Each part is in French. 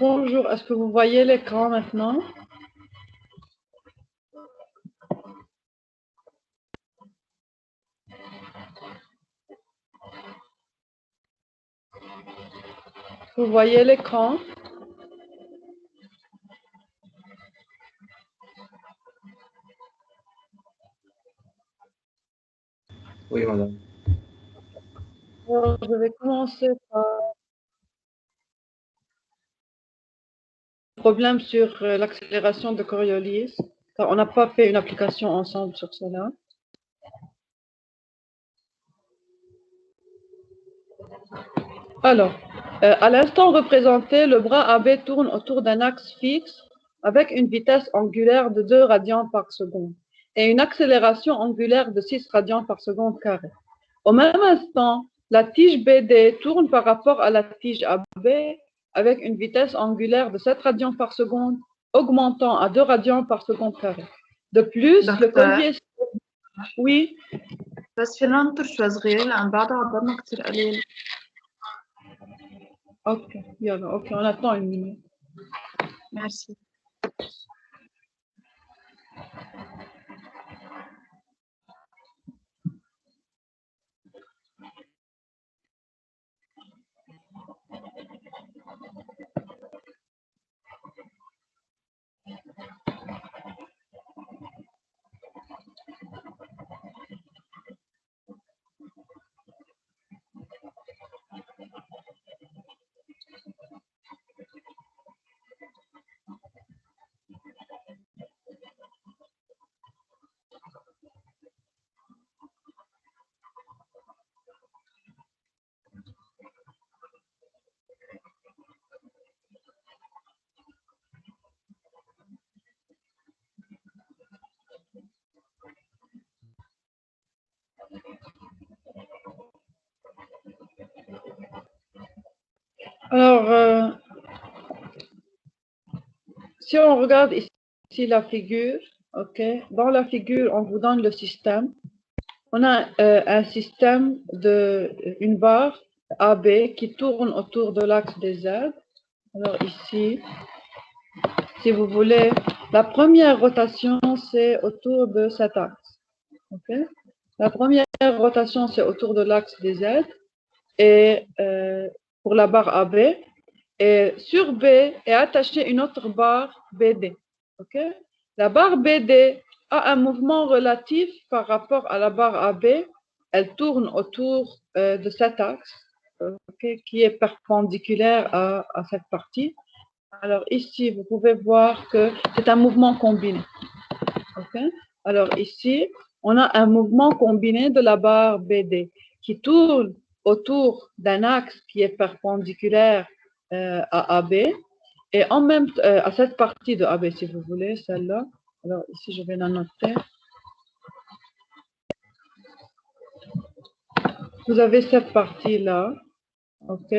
Bonjour, est-ce que vous voyez l'écran maintenant? Vous voyez l'écran? Oui, madame. Alors, je vais commencer par le problème sur l'accélération de Coriolis, car on n'a pas fait une application ensemble sur cela. Alors, à l'instant représenté, le bras AB tourne autour d'un axe fixe avec une vitesse angulaire de 2 radians par seconde et une accélération angulaire de 6 radians par seconde carré. Au même instant, la tige BD tourne par rapport à la tige AB avec une vitesse angulaire de 7 radians par seconde, augmentant à 2 radians par seconde carré. De plus, le collier... Oui. بس فينا ننطر شوي صغير لأن بعد عبرنا كتير قليل. Ok, يلا, ok, on attend une minute. Merci. Alors, si on regarde ici la figure, ok, dans la figure, on vous donne le système. On a un système une barre AB qui tourne autour de l'axe des Z. Alors ici, si vous voulez, la première rotation, c'est autour de cet axe. Okay? La première rotation, c'est autour de l'axe des Z et pour la barre AB. Et sur B est attachée une autre barre BD. Okay? La barre BD a un mouvement relatif par rapport à la barre AB. Elle tourne autour de cet axe okay, qui est perpendiculaire à cette partie. Alors ici, vous pouvez voir que c'est un mouvement combiné. Okay? Alors ici, on a un mouvement combiné de la barre BD qui tourne autour d'un axe qui est perpendiculaire à AB et en même temps à cette partie de AB, si vous voulez, celle-là. Alors ici, je vais la noter. Vous avez cette partie-là, ok?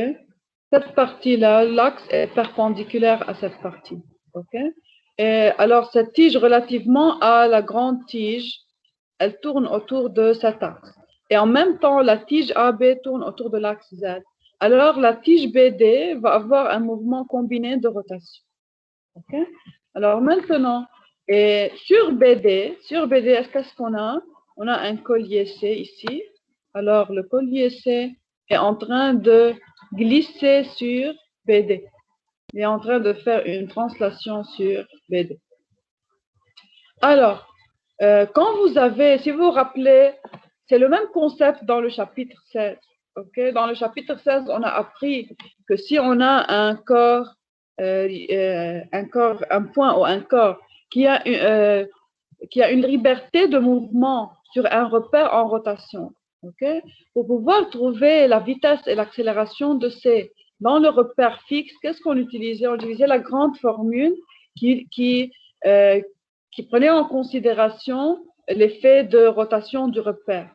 Cette partie-là, l'axe est perpendiculaire à cette partie, ok? Et alors, cette tige, relativement à la grande tige, elle tourne autour de cet axe. Et en même temps, la tige AB tourne autour de l'axe Z. Alors, la tige BD va avoir un mouvement combiné de rotation. ok? Alors maintenant, et sur BD, qu'est-ce qu'on a? On a un collier C ici. Alors, le collier C est en train de glisser sur BD. Il est en train de faire une translation sur BD. Alors, quand vous avez, si vous vous rappelez, c'est le même concept dans le chapitre 16. Okay? Dans le chapitre 16, on a appris que si on a un corps, un point ou un corps qui a une liberté de mouvement sur un repère en rotation, okay? Pour pouvoir trouver la vitesse et l'accélération de C dans le repère fixe, qu'est-ce qu'on utilisait? On utilisait la grande formule qui prenait en considération l'effet de rotation du repère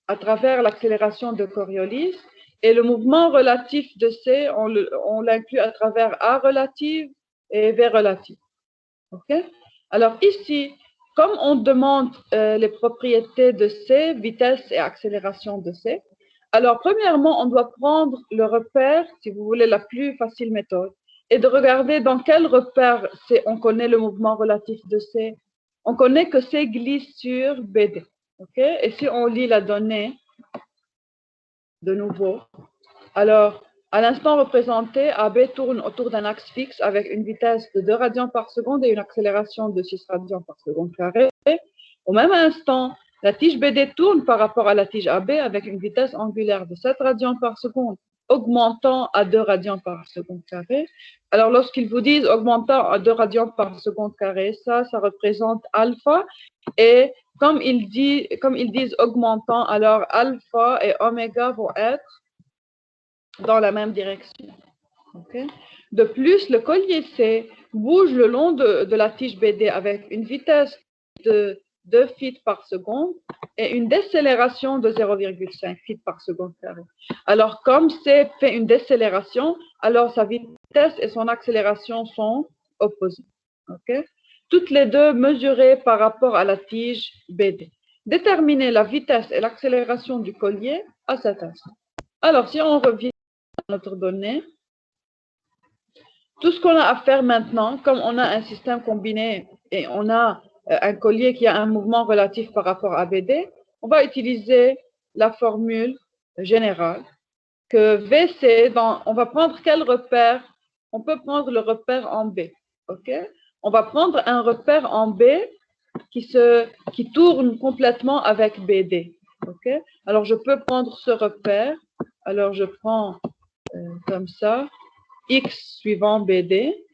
à travers l'accélération de Coriolis. Et le mouvement relatif de C, on l'inclut à travers A relative et V relative. Okay? Alors ici, comme on demande les propriétés de C, vitesse et accélération de C, alors premièrement, on doit prendre le repère, si vous voulez la plus facile méthode, et de regarder dans quel repère on connaît le mouvement relatif de C. On connaît que C glisse sur BD. Okay? Et si on lit la donnée, de nouveau, alors à l'instant représenté, AB tourne autour d'un axe fixe avec une vitesse de 2 radians par seconde et une accélération de 6 radians par seconde carré. Au même instant, la tige BD tourne par rapport à la tige AB avec une vitesse angulaire de 7 radians par seconde, augmentant à 2 radians par seconde carré. Alors, lorsqu'ils vous disent augmentant à 2 radians par seconde carré, ça représente alpha. Et comme ils disent augmentant, alors alpha et oméga vont être dans la même direction. Okay? De plus, le collier C bouge le long de la tige BD avec une vitesse de 2 feet par seconde et une décélération de 0,5 feet par seconde carré. Alors, comme C fait une décélération, alors sa vitesse et son accélération sont opposées. Okay? Toutes les deux mesurées par rapport à la tige BD. Déterminer la vitesse et l'accélération du collier à cet instant. Alors, si on revient à notre donnée, tout ce qu'on a à faire maintenant, comme on a un système combiné et on a un collier qui a un mouvement relatif par rapport à BD, on va utiliser la formule générale que VC, on va prendre quel repère? On peut prendre le repère en B. Okay? On va prendre un repère en B qui tourne complètement avec BD. Okay? Alors, je peux prendre ce repère. Alors, je prends comme ça. X suivant BD.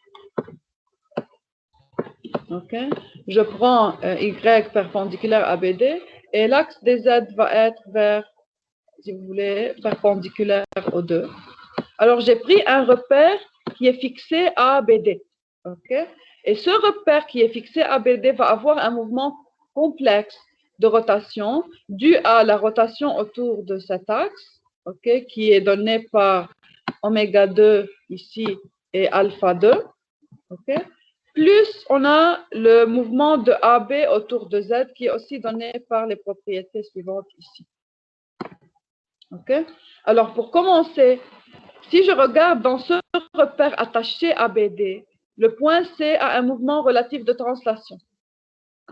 Okay. Je prends Y perpendiculaire à BD et l'axe des Z va être vers, si vous voulez, perpendiculaire aux deux. Alors, j'ai pris un repère qui est fixé à BD. Okay. Et ce repère qui est fixé à BD va avoir un mouvement complexe de rotation dû à la rotation autour de cet axe, okay, qui est donné par oméga 2 ici et alpha 2, okay? Plus on a le mouvement de AB autour de Z qui est aussi donné par les propriétés suivantes ici. Okay? Alors pour commencer, si je regarde dans ce repère attaché à BD, le point C a un mouvement relatif de translation.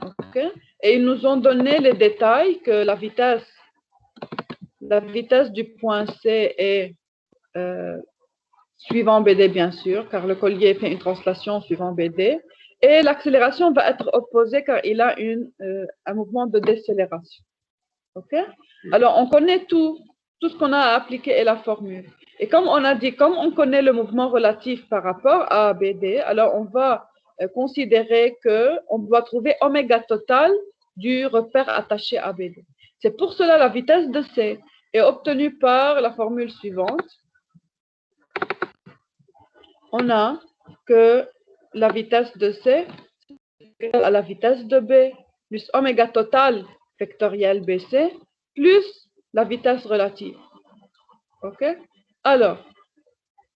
Okay? Et ils nous ont donné les détails que la vitesse du point C est suivant BD, bien sûr, car le collier fait une translation suivant BD. Et l'accélération va être opposée car il a un mouvement de décélération. OK? Alors, on connaît tout ce qu'on a à appliquer est la formule. Et comme on a dit, comme on connaît le mouvement relatif par rapport à BD, alors on va considérer qu'on doit trouver oméga total du repère attaché à BD. C'est pour cela la vitesse de C est obtenue par la formule suivante. On a que la vitesse de C est égale à la vitesse de B plus oméga total vectoriel BC plus la vitesse relative. OK? Alors,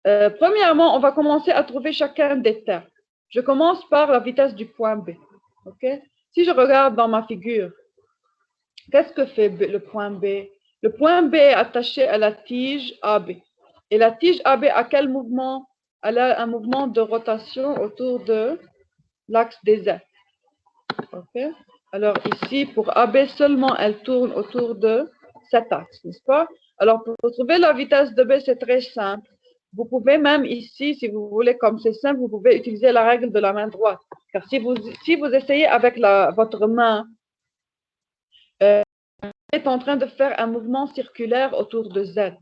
premièrement, on va commencer à trouver chacun des termes. Je commence par la vitesse du point B. OK? Si je regarde dans ma figure, qu'est-ce que fait le point B? Le point B est attaché à la tige AB. Et la tige AB a quel mouvement? Elle a un mouvement de rotation autour de l'axe des Z. Okay. Alors ici, pour AB seulement, elle tourne autour de cet axe, n'est-ce pas? Alors pour trouver la vitesse de B, c'est très simple. Vous pouvez même ici, si vous voulez, comme c'est simple, vous pouvez utiliser la règle de la main droite. Car si vous essayez avec votre main, vous êtes en train de faire un mouvement circulaire autour de Z.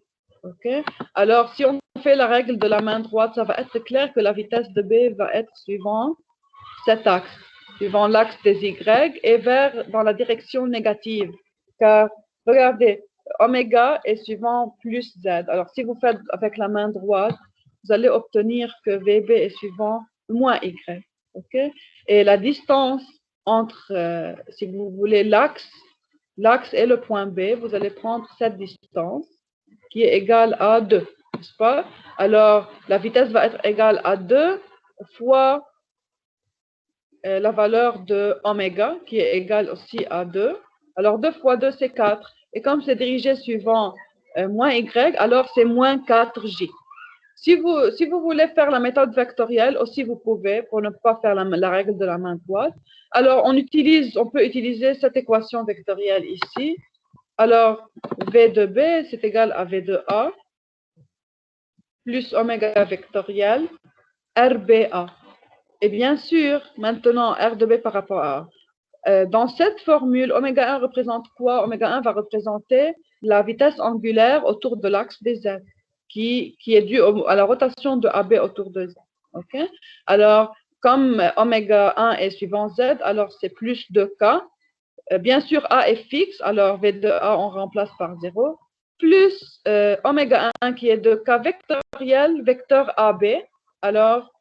Okay? Alors, si on fait la règle de la main droite, ça va être clair que la vitesse de B va être suivant cet axe, suivant l'axe des Y et dans la direction négative. Car, regardez, oméga est suivant plus Z. Alors, si vous faites avec la main droite, vous allez obtenir que VB est suivant moins Y. Okay? Et la distance entre, si vous voulez, l'axe et le point B, vous allez prendre cette distance qui est égale à 2, n'est-ce pas? Alors, la vitesse va être égale à 2 fois la valeur de oméga, qui est égale aussi à 2. Alors, 2 fois 2, c'est 4. Et comme c'est dirigé suivant moins y, alors c'est moins 4j. Si vous voulez faire la méthode vectorielle, aussi vous pouvez, pour ne pas faire la règle de la main droite. Alors, on peut utiliser cette équation vectorielle ici. Alors, V de B, c'est égal à V de A, plus oméga vectoriel, RBA. Et bien sûr, maintenant, R de B par rapport à A. Dans cette formule, oméga 1 représente quoi? Oméga 1 va représenter la vitesse angulaire autour de l'axe des Z, qui est due à la rotation de AB autour de Z. Okay? Alors, comme oméga 1 est suivant Z, alors c'est plus 2K. Bien sûr, A est fixe, alors V de A, on remplace par 0, plus oméga 1 qui est 2K vectoriel, vecteur AB. Alors,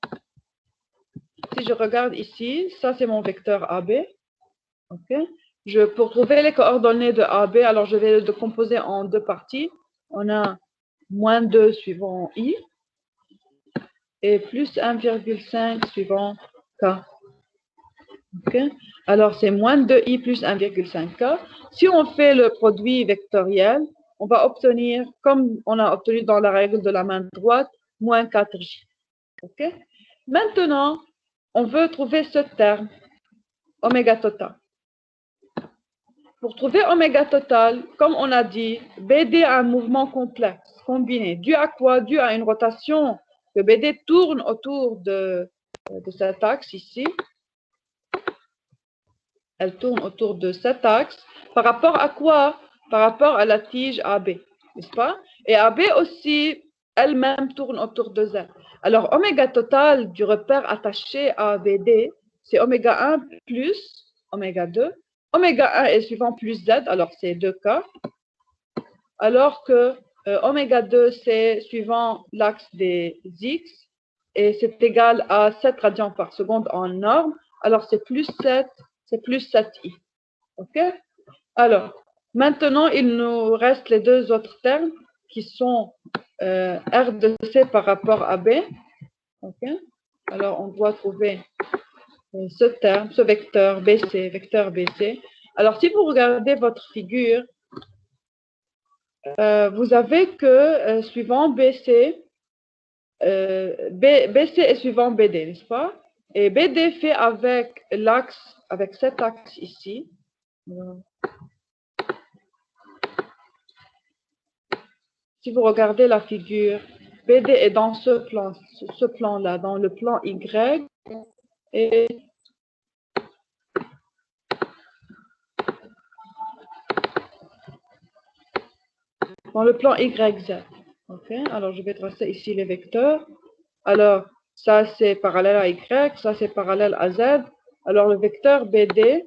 si je regarde ici, ça c'est mon vecteur AB. Okay. Pour trouver les coordonnées de AB, alors je vais le décomposer en deux parties. On a moins 2 suivant I et plus 1,5 suivant K. Okay. Alors c'est moins 2I plus 1,5K. Si on fait le produit vectoriel, on va obtenir, comme on a obtenu dans la règle de la main droite, moins 4J. Okay. Maintenant, on veut trouver ce terme, oméga total. Pour trouver oméga total, comme on a dit, BD a un mouvement complexe, combiné. Dû à quoi? Dû à une rotation que BD tourne autour de cet axe ici. Elle tourne autour de cet axe. Par rapport à quoi? Par rapport à la tige AB, n'est-ce pas? Et AB aussi, elle-même tourne autour de Z. Alors, oméga total du repère attaché à BD, c'est oméga 1 plus oméga 2. Oméga 1 est suivant plus Z, alors c'est 2K. Alors que oméga 2, c'est suivant l'axe des X, et c'est égal à 7 radians par seconde en norme. Alors c'est plus 7, c'est plus 7i. OK? Alors, maintenant, il nous reste les deux autres termes qui sont R de C par rapport à B. OK? Alors, on doit trouver ce terme, ce vecteur BC, vecteur BC. Alors, si vous regardez votre figure, vous avez que suivant BC, BC est suivant BD, n'est-ce pas? Et BD fait avec l'axe, avec cet axe ici. Si vous regardez la figure, BD est dans ce plan-là, dans le plan Y, et dans le plan YZ. OK? Alors, je vais tracer ici les vecteurs. Alors, ça, c'est parallèle à Y, ça, c'est parallèle à Z. Alors, le vecteur BD,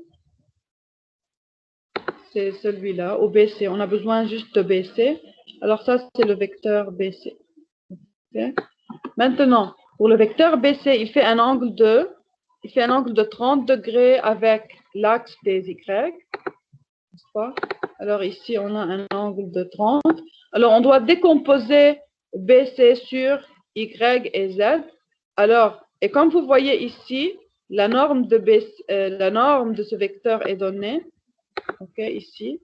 c'est celui-là, au BC. On a besoin juste de BC. Alors, ça, c'est le vecteur BC. Okay? Maintenant, pour le vecteur BC, il fait un angle de 30 degrés avec l'axe des Y. N'est-ce pas? Alors, ici, on a un angle de 30. Alors, on doit décomposer BC sur Y et Z. Alors, et comme vous voyez ici, la norme de ce vecteur est donnée. OK, ici,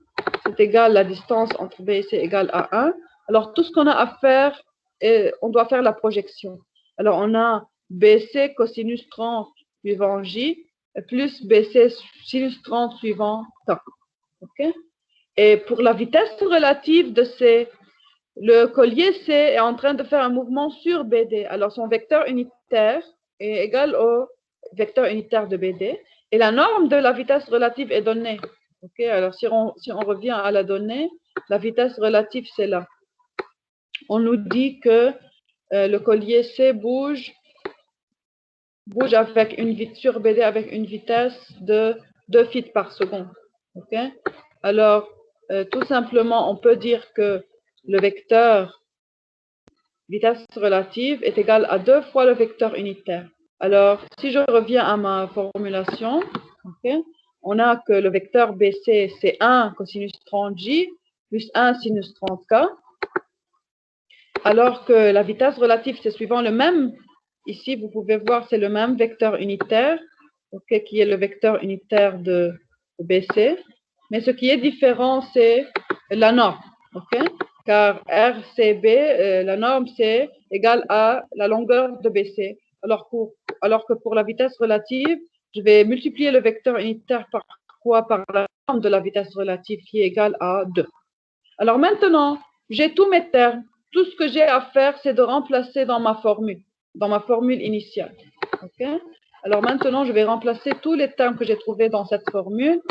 c'est égal, la distance entre B et C égale à 1. Alors, tout ce qu'on a à faire, on doit faire la projection. Alors, on a BC cosinus 30 suivant J, plus BC sinus 30 suivant T. OK? Et pour la vitesse relative de C, le collier C est en train de faire un mouvement sur BD. Alors, son vecteur unitaire est égal au vecteur unitaire de BD. Et la norme de la vitesse relative est donnée. OK? Alors, si on revient à la donnée, la vitesse relative, c'est là. On nous dit que le collier C bouge avec sur BD avec une vitesse de 2 feet par seconde. OK? Alors, tout simplement, on peut dire que le vecteur vitesse relative est égal à 2 fois le vecteur unitaire. Alors, si je reviens à ma formulation, Okay? On a que le vecteur BC, c'est 1 cosinus 30J plus 1 sinus 30K, alors que la vitesse relative, c'est suivant le même. Ici, vous pouvez voir, c'est le même vecteur unitaire, okay, qui est le vecteur unitaire de BC. Mais ce qui est différent, c'est la norme. Okay? Car RCB, la norme, c'est égal à la longueur de BC. Alors que pour la vitesse relative, je vais multiplier le vecteur unitaire par quoi? Par la norme de la vitesse relative qui est égale à 2. Alors maintenant, j'ai tous mes termes. Tout ce que j'ai à faire, c'est de remplacer dans ma formule initiale. Okay? Alors maintenant, je vais remplacer tous les termes que j'ai trouvés dans cette formule.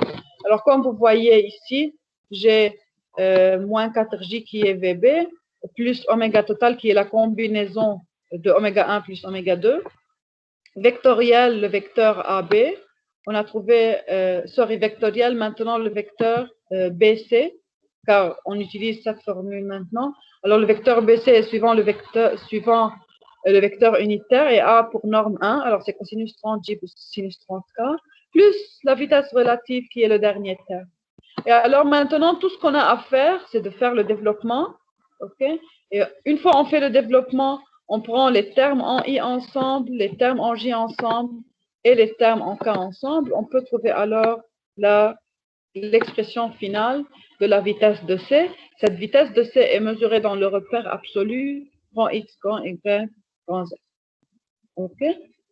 Alors, comme vous voyez ici, j'ai moins 4J qui est VB, plus oméga total qui est la combinaison de oméga 1 plus oméga 2. Vectoriel, le vecteur AB. On a trouvé, vectoriel, maintenant le vecteur BC, car on utilise cette formule maintenant. Alors, le vecteur BC est suivant le vecteur unitaire et A pour norme 1. Alors, c'est cosinus 30J plus sinus 30K, plus la vitesse relative qui est le dernier terme. Et alors, maintenant, tout ce qu'on a à faire, c'est de faire le développement. Okay? Et une fois on fait le développement, on prend les termes en I ensemble, les termes en J ensemble et les termes en K ensemble. On peut trouver alors l'expression finale de la vitesse de C. Cette vitesse de C est mesurée dans le repère absolu, grand X, grand Y, grand Z. OK?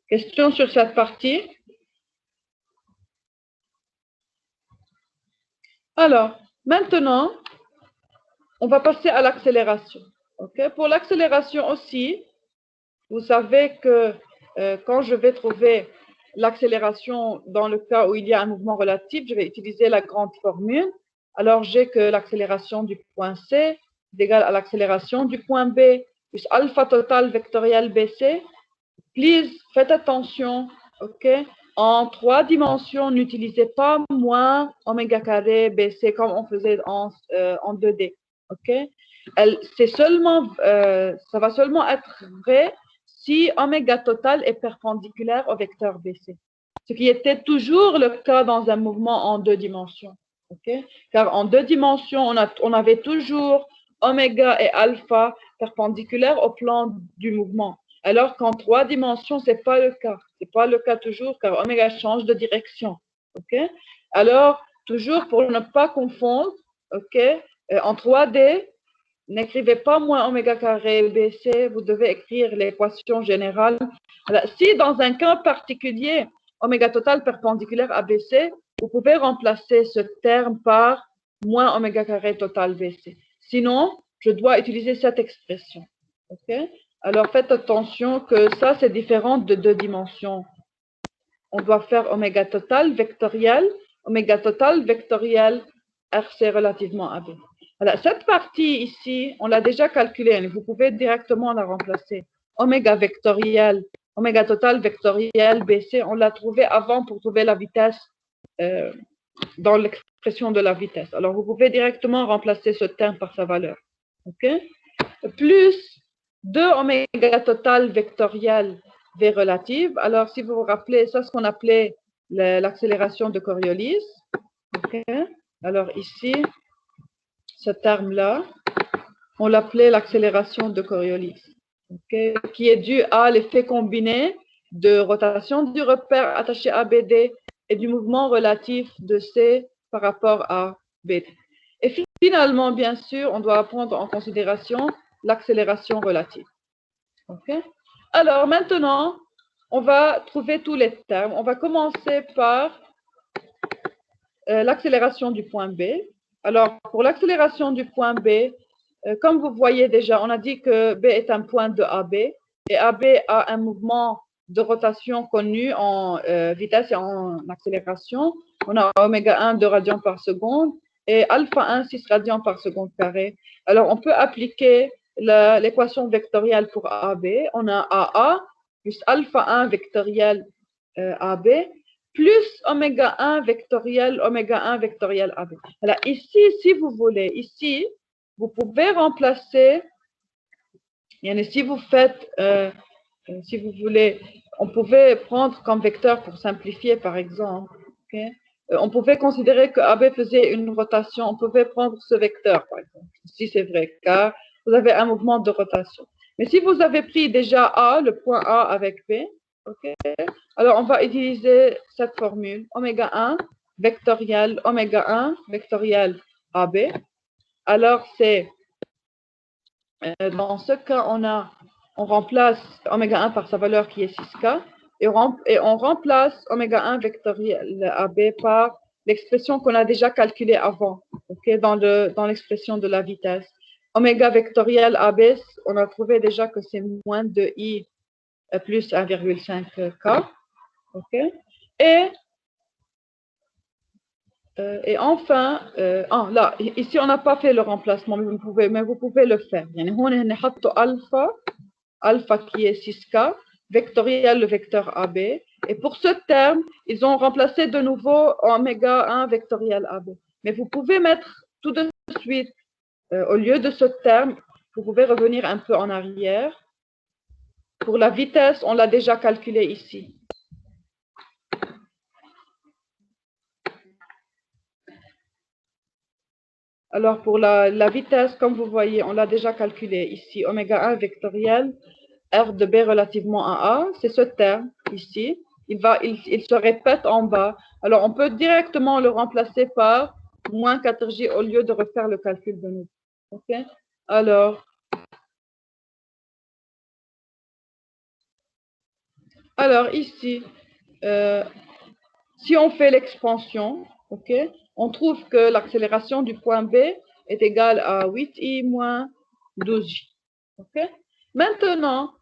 Question sur cette partie? Alors, maintenant, on va passer à l'accélération. Okay? Pour l'accélération aussi, vous savez que quand je vais trouver l'accélération dans le cas où il y a un mouvement relatif, je vais utiliser la grande formule. Alors, j'ai que l'accélération du point C est égale à l'accélération du point B plus alpha total vectoriel BC. Please, faites attention, ok? En 3 dimensions, n'utilisez pas moins oméga carré BC comme on faisait en 2D, ok? Ça va seulement être vrai si oméga total est perpendiculaire au vecteur BC, ce qui était toujours le cas dans un mouvement en 2 dimensions. Okay? Car en 2 dimensions, on avait toujours oméga et alpha perpendiculaires au plan du mouvement. Alors qu'en 3 dimensions, ce n'est pas le cas. Ce n'est pas le cas toujours car oméga change de direction. Okay? Alors, toujours pour ne pas confondre, okay, en 3D, n'écrivez pas moins oméga carré BC, vous devez écrire l'équation générale. Alors, si dans un cas particulier, oméga total perpendiculaire à BC, vous pouvez remplacer ce terme par moins oméga carré total BC. Sinon, je dois utiliser cette expression. Okay? Alors, faites attention que ça, c'est différent de 2 dimensions. On doit faire oméga total vectoriel RC relativement à B. Voilà, cette partie ici, on l'a déjà calculée, vous pouvez directement la remplacer. Oméga total vectoriel BC, on l'a trouvé avant pour trouver la vitesse dans l'expression de la vitesse. Alors, vous pouvez directement remplacer ce terme par sa valeur. Okay? Plus 2 oméga total vectoriel V relative. Alors, si vous vous rappelez, ça, c'est ce qu'on appelait l'accélération de Coriolis. Okay? Alors, ici, ce terme-là, on l'appelait l'accélération de Coriolis, okay, qui est due à l'effet combiné de rotation du repère attaché à BD et du mouvement relatif de C par rapport à BD. Et finalement, bien sûr, on doit prendre en considération l'accélération relative. Okay? Alors maintenant, on va trouver tous les termes. On va commencer par l'accélération du point B. Alors, pour l'accélération du point B, comme vous voyez déjà, on a dit que B est un point de AB et AB a un mouvement de rotation connu en vitesse et en accélération. On a oméga 1, 2 radians par seconde et alpha 1, 6 radians par seconde carré. Alors, on peut appliquer l'équation vectorielle pour AB. On a AA plus alpha 1 vectoriel AB plus oméga 1 vectoriel AB. Voilà, ici, si vous voulez, ici, vous pouvez remplacer, si vous faites, si vous voulez, on pouvait prendre comme vecteur pour simplifier, par exemple, Ok. On pouvait considérer que AB faisait une rotation. On pouvait prendre ce vecteur, par exemple. Si c'est vrai, car vous avez un mouvement de rotation. Mais si vous avez pris déjà A, le point A avec B, ok, alors on va utiliser cette formule, oméga 1 vectoriel oméga 1 vectoriel AB. Alors c'est, dans ce cas, on remplace oméga 1 par sa valeur qui est 6K, et on remplace oméga 1 vectoriel AB par l'expression qu'on a déjà calculée avant, okay, dans l'expression de la vitesse. Oméga vectoriel AB, on a trouvé déjà que c'est moins de I plus 1,5K. Okay. Et enfin, là, ici, on n'a pas fait le remplacement, mais vous pouvez le faire. يعني هون نحط alpha qui est 6K, vectoriel le vecteur AB. Et pour ce terme, ils ont remplacé de nouveau oméga 1 vectoriel AB. Mais vous pouvez mettre tout de suite, au lieu de ce terme, vous pouvez revenir un peu en arrière. Pour la vitesse, on l'a déjà calculé ici. Alors, pour la vitesse, comme vous voyez, on l'a déjà calculé ici. Oméga 1 vectoriel, R de B relativement à A, c'est ce terme ici. Il se répète en bas. Alors, on peut directement le remplacer par moins 4J au lieu de refaire le calcul de nouveau. OK? Alors, ici, si on fait l'expansion, OK, on trouve que l'accélération du point B est égale à 8I moins 12J. OK? Maintenant,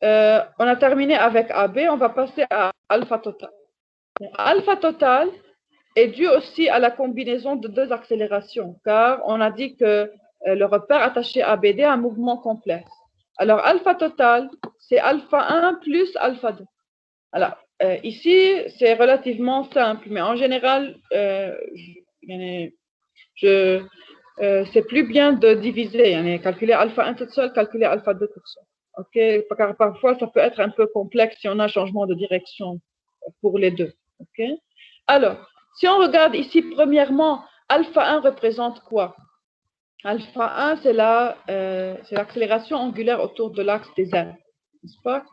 on a terminé avec AB, on va passer à alpha total. Alpha total est dû aussi à la combinaison de deux accélérations, car on a dit que le repère attaché à BD a un mouvement complexe. Alors, alpha total, c'est alpha 1 plus alpha 2. Alors, ici, c'est relativement simple, mais en général, c'est plus bien de diviser. Calculer alpha 1 tout seul, calculer alpha 2 tout seul. OK? Car parfois, ça peut être un peu complexe si on a un changement de direction pour les deux. OK? Alors, si on regarde ici, premièrement, alpha 1 représente quoi? Alpha 1, c'est l'accélération angulaire autour de l'axe des ailes, n'est-ce pas?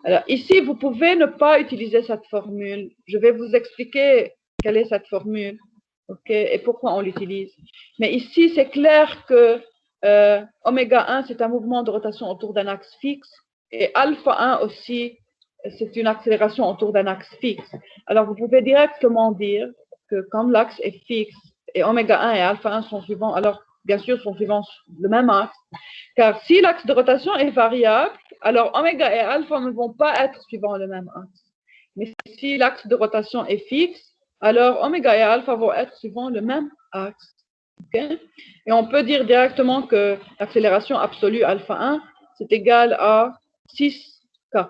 Alors, ici, vous pouvez ne pas utiliser cette formule. Je vais vous expliquer quelle est cette formule, OK, et pourquoi on l'utilise. Mais ici, c'est clair que oméga 1, c'est un mouvement de rotation autour d'un axe fixe, et alpha 1 aussi, c'est une accélération autour d'un axe fixe. Alors, vous pouvez directement dire que comme l'axe est fixe, et oméga 1 et alpha 1 sont suivants, alors, bien sûr, sont suivants le même axe, car si l'axe de rotation est variable, alors oméga et alpha ne vont pas être suivant le même axe. Mais si l'axe de rotation est fixe, alors oméga et alpha vont être suivant le même axe. Okay? Et on peut dire directement que l'accélération absolue alpha 1, c'est égal à 6K.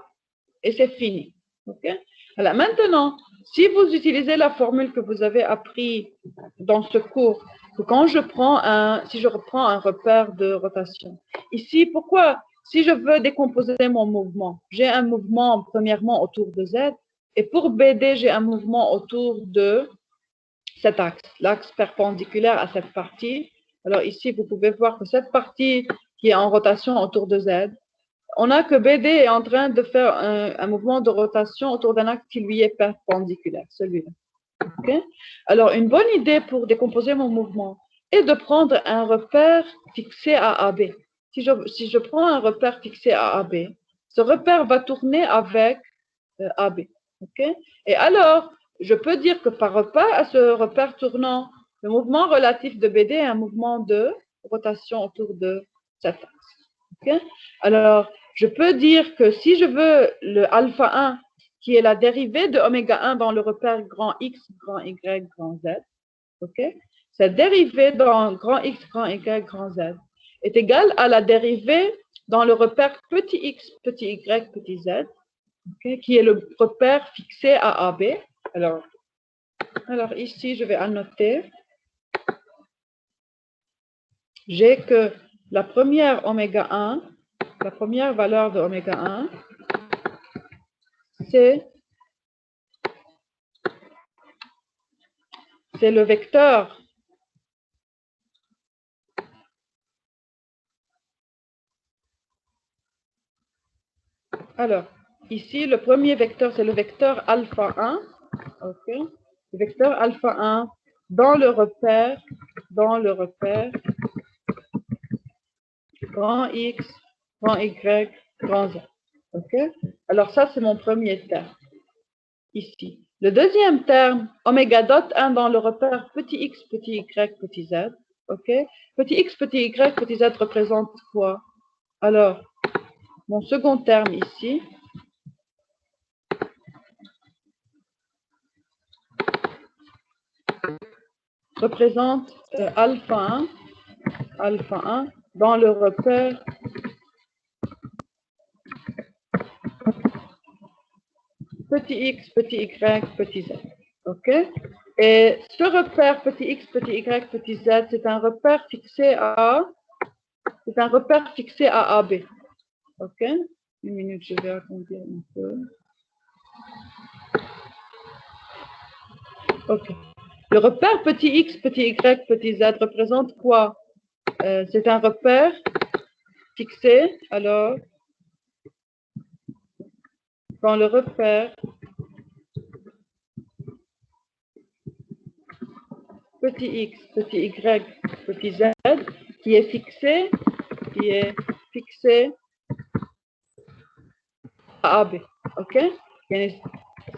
Et c'est fini. Okay? Alors maintenant, si vous utilisez la formule que vous avez appris dans ce cours, que quand si je reprends un repère de rotation, ici, pourquoi? Si je veux décomposer mon mouvement, j'ai un mouvement premièrement autour de Z, et pour BD, j'ai un mouvement autour de cet axe, l'axe perpendiculaire à cette partie. Alors ici, vous pouvez voir que cette partie qui est en rotation autour de Z, on a que BD est en train de faire un mouvement de rotation autour d'un axe qui lui est perpendiculaire, celui-là. Okay? Alors, une bonne idée pour décomposer mon mouvement est de prendre un repère fixé à AB. Si je prends un repère fixé à AB, ce repère va tourner avec AB. Okay? Et alors, je peux dire que par rapport à ce repère tournant, le mouvement relatif de BD est un mouvement de rotation autour de cet axe. Okay? Alors, je peux dire que si je veux le alpha 1, qui est la dérivée de oméga 1 dans le repère grand X, grand Y, grand Z, okay? Cette dérivée dans grand X, grand Y, grand Z est égale à la dérivée dans le repère petit x, petit y, petit z, okay? Qui est le repère fixé à AB. Alors ici, je vais annoter. J'ai que la première oméga 1, la première valeur de oméga 1, c'est c'est le vecteur. Alors, ici, le premier vecteur, c'est le vecteur alpha 1. OK. Le vecteur alpha 1 dans le repère grand X, grand Y, grand Z. OK. Alors, ça, c'est mon premier terme. Ici. Le deuxième terme, oméga dot 1 dans le repère petit x, petit y, petit z. OK. Petit x, petit y, petit z représente quoi? Alors, mon second terme ici, représente alpha 1 dans le repère petit x, petit y, petit z. OK? Et ce repère petit x, petit y, petit z, c'est un repère fixé à AB. OK? Une minute, je vais agrandir un peu. OK. Le repère petit x, petit y, petit z représente quoi? C'est un repère fixé, alors, dans le repère petit x, petit y, petit z, qui est fixé à AB. OK?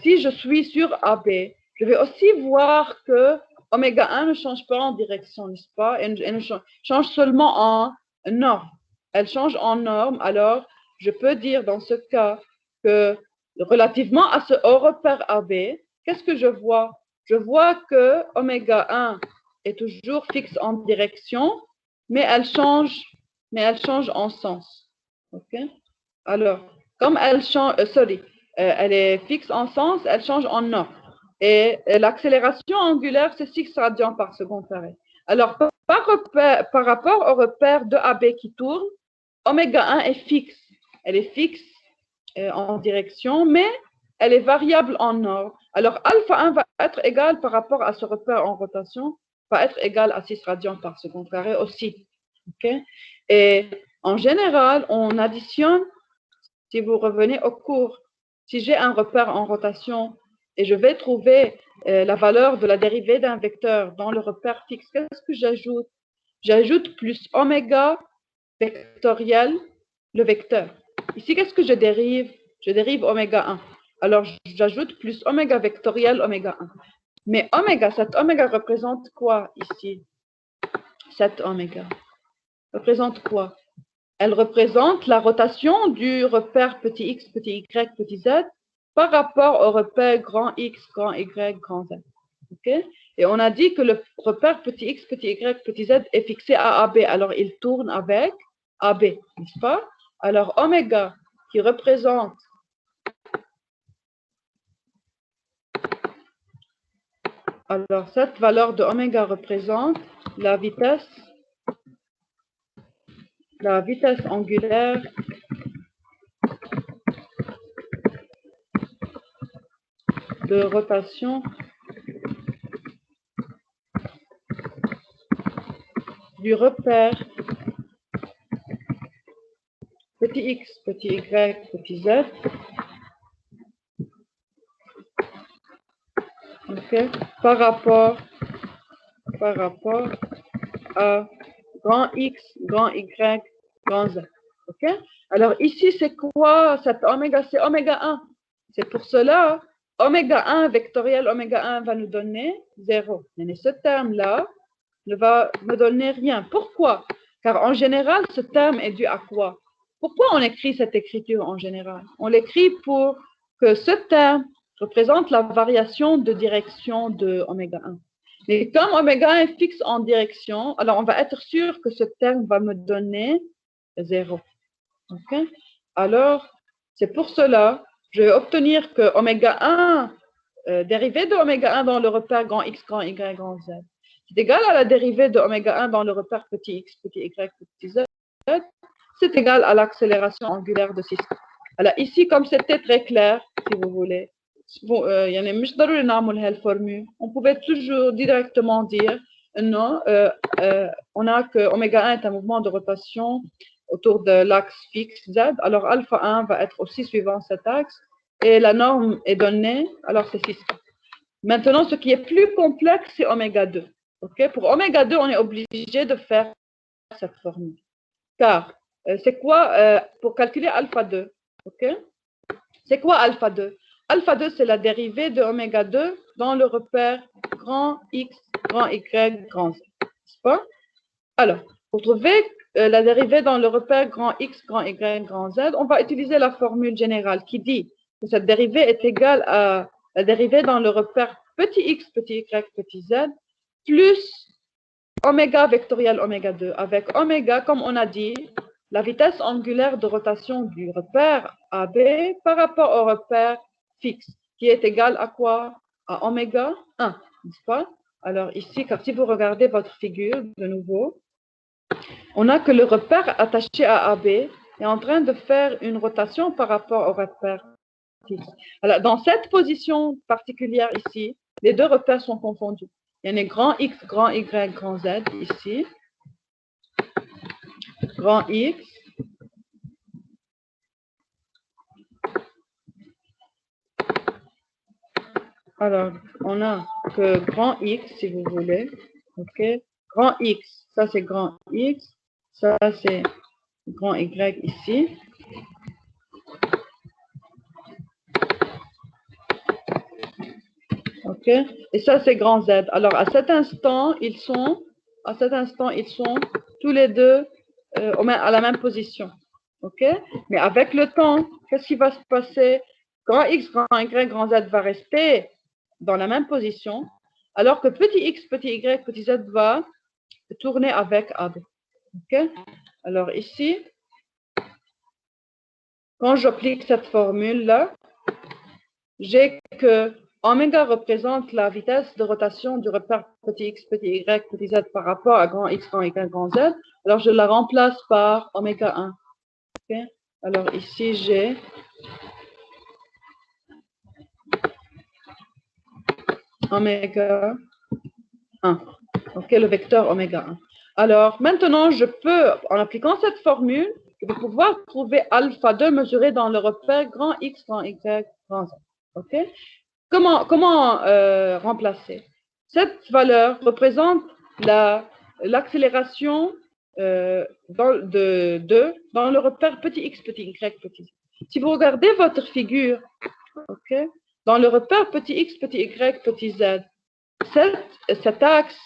Si je suis sur AB, je vais aussi voir que oméga 1 ne change pas en direction, n'est-ce pas? Elle ne change seulement en norme. Elle change en norme, alors je peux dire dans ce cas que relativement à ce haut repère AB, qu'est-ce que je vois? Je vois que oméga 1 est toujours fixe en direction, mais elle change en sens. OK? Alors, comme elle change, elle est fixe en sens, elle change en norme. Et l'accélération angulaire, c'est 6 radians par seconde carré. Alors, par rapport au repère de AB qui tourne, oméga 1 est fixe. Elle est fixe en direction, mais elle est variable en norme. Alors, alpha 1 va être égal par rapport à ce repère en rotation, va être égal à 6 radians par seconde carré aussi. Okay? Et en général, on additionne, si vous revenez au cours, si j'ai un repère en rotation et je vais trouver la valeur de la dérivée d'un vecteur dans le repère fixe, qu'est-ce que j'ajoute? J'ajoute plus oméga vectoriel, le vecteur. Ici, qu'est-ce que je dérive? Je dérive oméga 1. Alors, j'ajoute plus oméga vectoriel, oméga 1. Mais cet oméga représente quoi ici? Cet oméga représente quoi? Elle représente la rotation du repère petit x, petit y, petit z par rapport au repère grand X, grand Y, grand Z. Okay? Et on a dit que le repère petit x, petit y, petit z est fixé à AB. Alors, il tourne avec AB, n'est-ce pas? Alors, oméga qui représente alors cette valeur de oméga représente la vitesse angulaire de rotation du repère petit x, petit y, petit z, okay, par rapport à grand X, grand Y, grand Z. Okay? Alors ici, c'est quoi cet oméga? C'est oméga 1. C'est pour cela, oméga 1 vectoriel oméga 1 va nous donner 0. Et ce terme-là ne va me donner rien. Pourquoi? Car en général, ce terme est dû à quoi? Pourquoi on écrit cette écriture en général? On l'écrit pour que ce terme représente la variation de direction de oméga 1. Mais comme oméga 1 est fixe en direction, alors on va être sûr que ce terme va me donner 0. Okay? Alors, c'est pour cela, je vais obtenir que oméga 1, dérivée de oméga 1 dans le repère grand X, grand Y, grand Z, c'est égal à la dérivée de oméga 1 dans le repère petit x, petit y, petit z, c'est égal à l'accélération angulaire de système. Alors ici, comme c'était très clair, si vous voulez, bon, يعني مش ضروري نعمل هالفورمule. On pouvait toujours directement dire non, on a que oméga 1 est un mouvement de rotation autour de l'axe fixe Z, alors alpha 1 va être aussi suivant cet axe, et la norme est donnée, alors c'est 6. Maintenant, ce qui est plus complexe, c'est oméga 2. Okay? Pour oméga 2, on est obligé de faire cette formule. Car, c'est quoi pour calculer alpha 2? Okay? C'est quoi alpha 2? Alpha 2, c'est la dérivée de oméga 2 dans le repère grand X, grand Y, grand Z. N'est-ce pas? Alors, pour trouver la dérivée dans le repère grand X, grand Y, grand Z, on va utiliser la formule générale qui dit que cette dérivée est égale à la dérivée dans le repère petit x, petit y, petit z, plus oméga vectoriel oméga 2. Avec oméga, comme on a dit, la vitesse angulaire de rotation du repère AB par rapport au repère fixe, qui est égal à quoi? À oméga 1, n'est-ce pas? Alors ici, si vous regardez votre figure de nouveau, on a que le repère attaché à AB est en train de faire une rotation par rapport au repère fixe. Alors, dans cette position particulière ici, les deux repères sont confondus. Il y a un grand X, grand Y, grand Z ici. Grand X. Alors, on a que grand X, si vous voulez. OK. Grand X, ça c'est grand X. Ça c'est grand Y ici. OK. Et ça c'est grand Z. Alors, à cet instant, ils sont tous les deux à la même position. OK? Mais avec le temps, qu'est-ce qui va se passer? Grand X, grand Y, grand Z va rester dans la même position, alors que petit x, petit y, petit z va tourner avec AB. OK? Alors ici, quand j'applique cette formule-là, j'ai que oméga représente la vitesse de rotation du repère petit x, petit y, petit z par rapport à grand x, grand y, grand z. Alors je la remplace par oméga 1. Okay? Alors ici, j'ai oméga 1. OK, le vecteur oméga 1. Alors, maintenant, je peux, en appliquant cette formule, je vais pouvoir trouver alpha 2 mesuré dans le repère grand X, grand Y, grand Z. OK? Comment remplacer? Cette valeur représente l'accélération de 2 dans le repère petit x, petit y, petit z. Si vous regardez votre figure, OK, dans le repère petit x, petit y, petit z, cet axe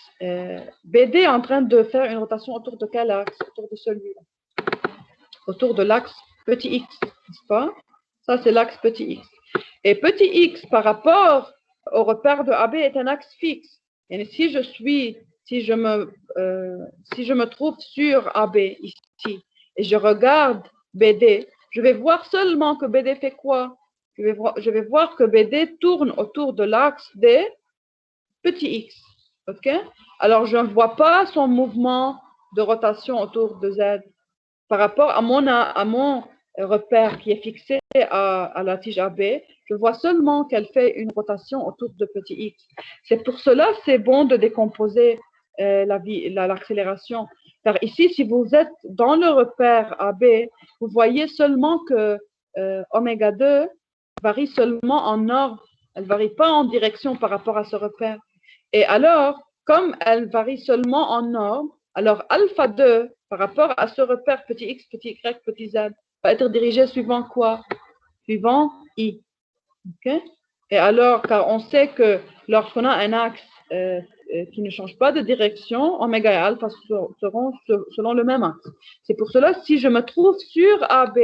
BD est en train de faire une rotation autour de quel axe? Autour de celui-là. Autour de l'axe petit x, n'est-ce pas? Ça, c'est l'axe petit x. Et petit x par rapport au repère de AB est un axe fixe. Et si je me trouve sur AB ici et je regarde BD, je vais voir seulement que BD fait quoi? Je vais voir que BD tourne autour de l'axe des petits x. OK? Alors, je ne vois pas son mouvement de rotation autour de Z par rapport à mon repère qui est fixé à la tige AB. Je vois seulement qu'elle fait une rotation autour de petit x. C'est pour cela que c'est bon de décomposer l'accélération. Car ici, si vous êtes dans le repère AB, vous voyez seulement que oméga 2 varie seulement en ordre. Elle ne varie pas en direction par rapport à ce repère. Et alors, comme elle varie seulement en norme, alors alpha 2 par rapport à ce repère petit x, petit y, petit z va être dirigé suivant quoi? Suivant i. Okay? Et alors, car on sait que lorsqu'on a un axe qui ne change pas de direction, oméga et alpha seront selon le même axe. C'est pour cela, si je me trouve sur AB,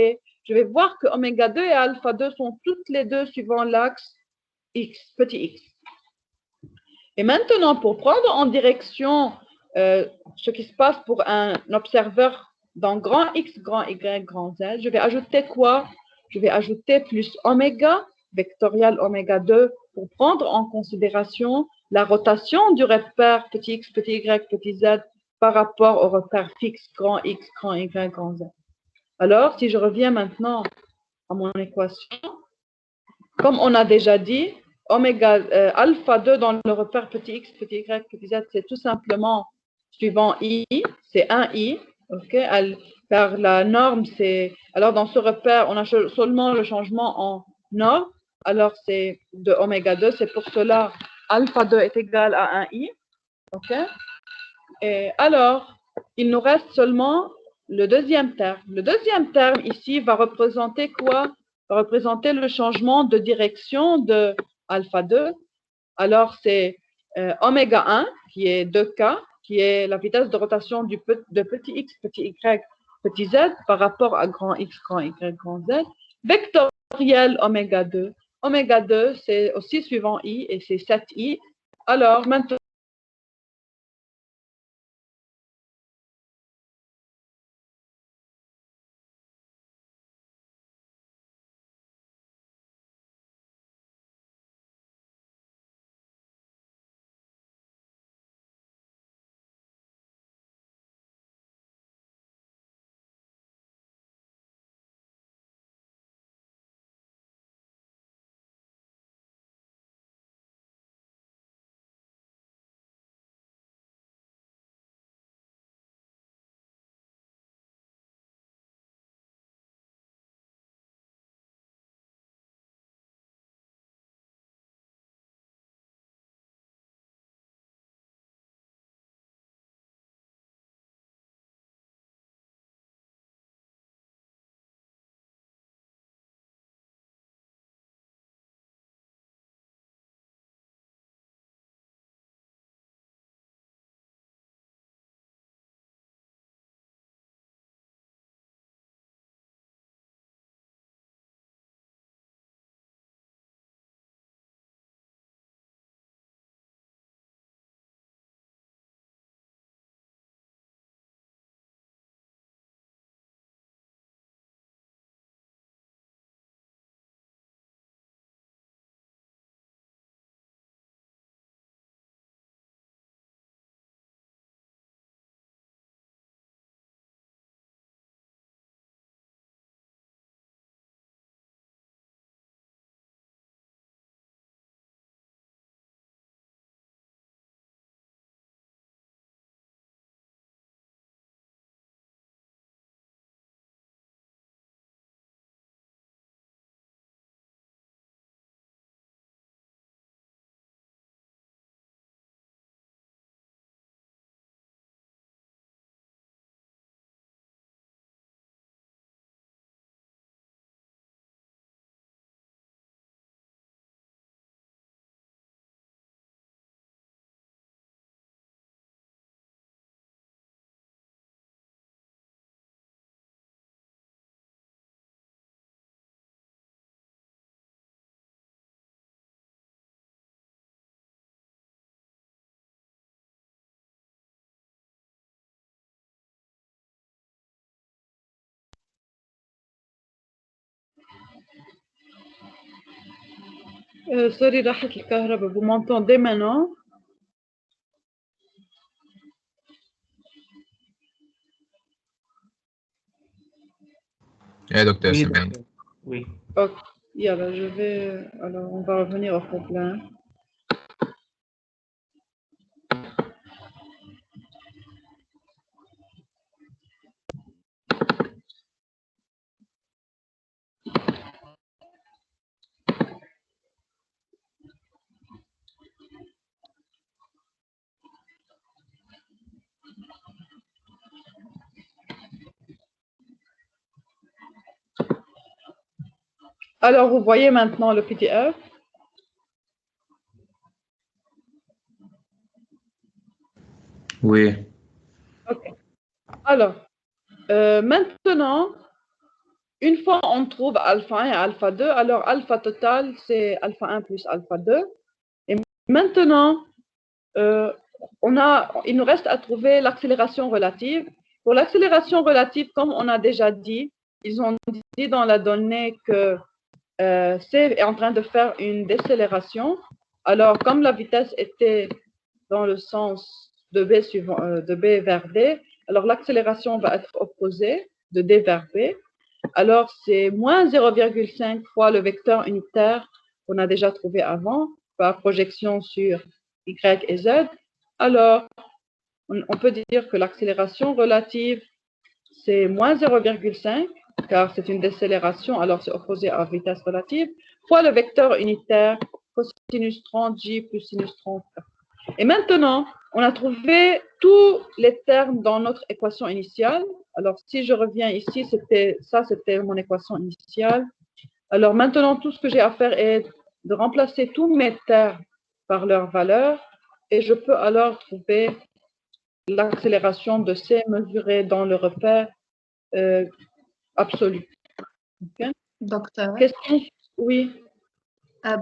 je vais voir que oméga 2 et alpha 2 sont toutes les deux suivant l'axe x, petit x. Et maintenant, pour prendre en direction ce qui se passe pour un observeur dans grand X, grand Y, grand Z, je vais ajouter quoi? Je vais ajouter plus oméga, vectoriel oméga 2, pour prendre en considération la rotation du repère petit x, petit y, petit z par rapport au repère fixe grand X, grand Y, grand Z. Alors, si je reviens maintenant à mon équation, comme on a déjà dit, alpha 2 dans le repère petit x, petit y, petit z, c'est tout simplement suivant i, c'est 1i, ok? Car la norme, c'est... Alors, dans ce repère, on a seulement le changement en norme, alors c'est de oméga 2, c'est pour cela alpha 2 est égal à 1i, ok? Et alors, il nous reste seulement le deuxième terme. Le deuxième terme ici va représenter quoi? Va représenter le changement de direction de alpha 2. Alors, c'est oméga 1, qui est 2k, qui est la vitesse de rotation de petit x, petit y, petit z par rapport à grand x, grand y, grand z, vectoriel oméga 2. Oméga 2, c'est aussi suivant i, et c'est 7i. Alors, maintenant, sorry, راحت الكهرباء. Vous m'entendez maintenant? يا دكتور Oui, سامعين. docteur. Oui. Ok, yalla, je vais... Alors, on va revenir au problème. Alors, vous voyez maintenant le PDF. Oui. Ok. Alors, maintenant, une fois on trouve alpha 1 et alpha 2, alors alpha total, c'est alpha 1 plus alpha 2. Et maintenant, il nous reste à trouver l'accélération relative. Pour l'accélération relative, comme on a déjà dit, ils ont dit dans la donnée que C est en train de faire une décélération. Alors, comme la vitesse était dans le sens de B, de B vers D, alors l'accélération va être opposée de D vers B. Alors, c'est moins 0,5 fois le vecteur unitaire qu'on a déjà trouvé avant, par projection sur Y et Z, alors on peut dire que l'accélération relative, c'est moins 0,5, car c'est une décélération, alors c'est opposé à vitesse relative, fois le vecteur unitaire cosinus 30J plus sinus 30. Et maintenant, on a trouvé tous les termes dans notre équation initiale. Alors, si je reviens ici, c'était mon équation initiale. Alors, maintenant, tout ce que j'ai à faire est de remplacer tous mes termes par leur valeur et je peux alors trouver l'accélération de C mesurée dans le repère absolu. Okay? دكتور Question? Oui.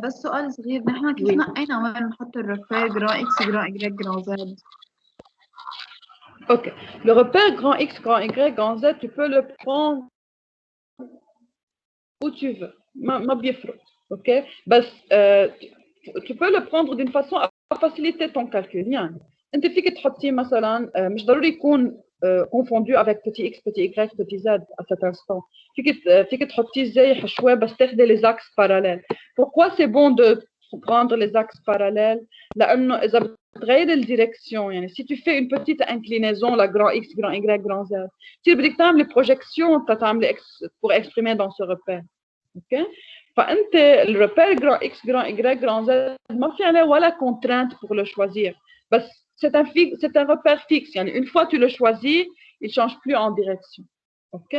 بس سؤال صغير، نحن كيف Oui. نقينا وين نحط الرفاه جرام اكس جرام اي جرام زد؟ Ok. Le repère grand X, grand Y, grand Z, tu peux le prendre où tu veux. ما بيفرق. Ok. بس tu peux le prendre d'une façon à faciliter ton calcul. يعني انت فيك تحطيه مثلا مش ضروري يكون confondu avec petit x, petit y, petit z à cet instant. فيك تحطيه زي شوي بس تاخدي les axes parallèles. Pourquoi c'est bon de prendre les axes parallèles؟ لأنه إذا بتغير الديركسيون، يعني si tu fais une petite inclinaison, la grand x, grand y, grand z, tu بدك تعمل projection pour exprimer dans ce repère. Ok? فانت الريبير grand x grand y grand z ما في عليه ولا contrainte pour le choisir. بس c'est un repère fixe. يعني une fois tu le choisis, il ne change plus en direction. Ok?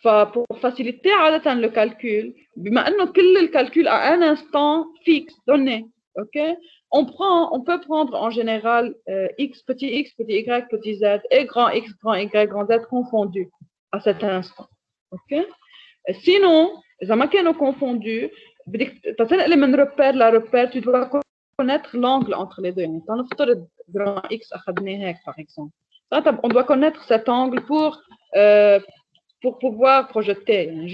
فبور faciliter عادة le calcul, بما انه كل الcalcul à un instant fixe donné. Ok? On peut prendre en général x, petit y, petit z et grand x, grand y, grand z confondus à cet instant. Ok? Sinon, إذا ما كانوا confondus, بدك تنقل من repère لرepère, tu dois connaître l'angle entre les deux. يعني تنفترض grand X أخذناه هيك par exemple. On doit connaître cet angle pour pouvoir projeter, يعني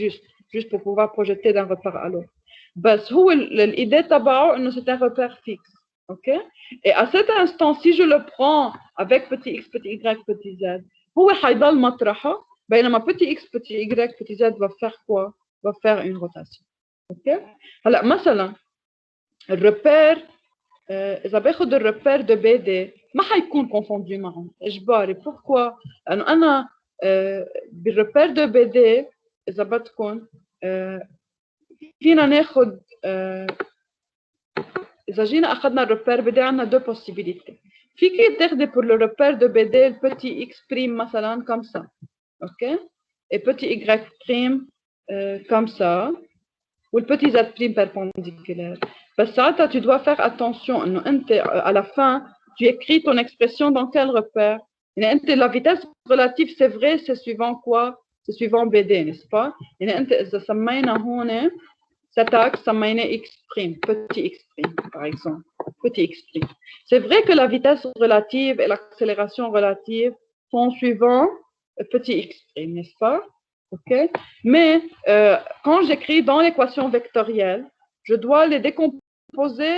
juste pour pouvoir projeter d'un repère à l'autre. بس هو l'idée تبعه إنه c'est un repère fixe. OK? Et à cet instant, si je le prends avec petit x, petit y, petit z, هو حيضل مطرحه. بينما petit x, petit y, petit z va faire quoi? Va faire une rotation. OK? هلا مثلا الريبير إذا باخد الريبير de BD ما حيكون confondu معهم إجباري. pourquoi؟ لأنه أنا بالريبير de BD إذا بدكم فينا ناخد إذا جينا أخذنا الريبير BD عندنا deux possibilités. فيك تاخدي pour le repère de BD le petit x prime مثلا comme ça. OK? Et petit y prime comme ça. Ou le petit z prime perpendiculaire. Parce que ça, tu dois faire attention. À la fin, tu écris ton expression dans quel repère? La vitesse relative, c'est vrai, c'est suivant quoi? C'est suivant BD, n'est-ce pas? Cet axe, ça x prime, petit x prime, par exemple. Petit x prime. C'est vrai que la vitesse relative et l'accélération relative sont suivant petit x prime, n'est-ce pas? OK? Mais quand j'écris dans l'équation vectorielle, je dois les décomposer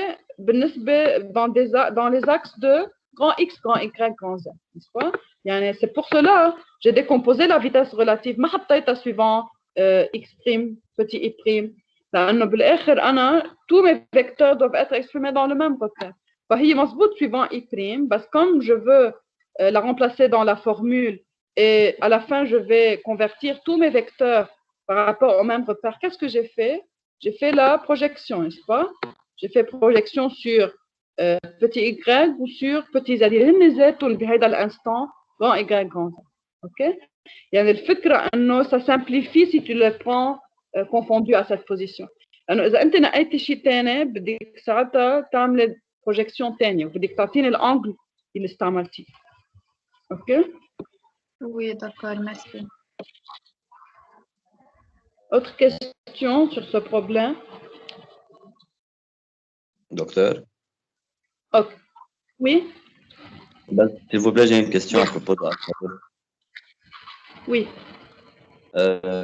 dans les axes de grand X, grand Y, grand Z. N'est-ce pas? C'est pour cela que j'ai décomposé la vitesse relative. ما حطيتها suivant X prime, petit Y prime. لأنه بالآخر أنا tous mes vecteurs doivent être exprimés dans le même repère. فهي مظبوط suivant Y prime, parce que comme je veux la remplacer dans la formule et à la fin, je vais convertir tous mes vecteurs par rapport au même repère. Qu'est-ce que j'ai fait? J'ai fait la projection, n'est-ce pas? J'ai fait projection sur petit y ou sur petit z. À l'instant, grand y, grand z. OK? يعني الفكرة إنه ça simplifie si tu le prends confondu à cette position. لأنه إذا أنت نقيت شيء ثاني بدك ساعتها تعمل projection ثانية وبدك تعطيني الأنجل اللي استعملتيه. OK? Oui, d'accord, merci. Autre question sur ce problème? Docteur, Ok. Oui? s'il vous plaît, j'ai une question à propos de la. Oui.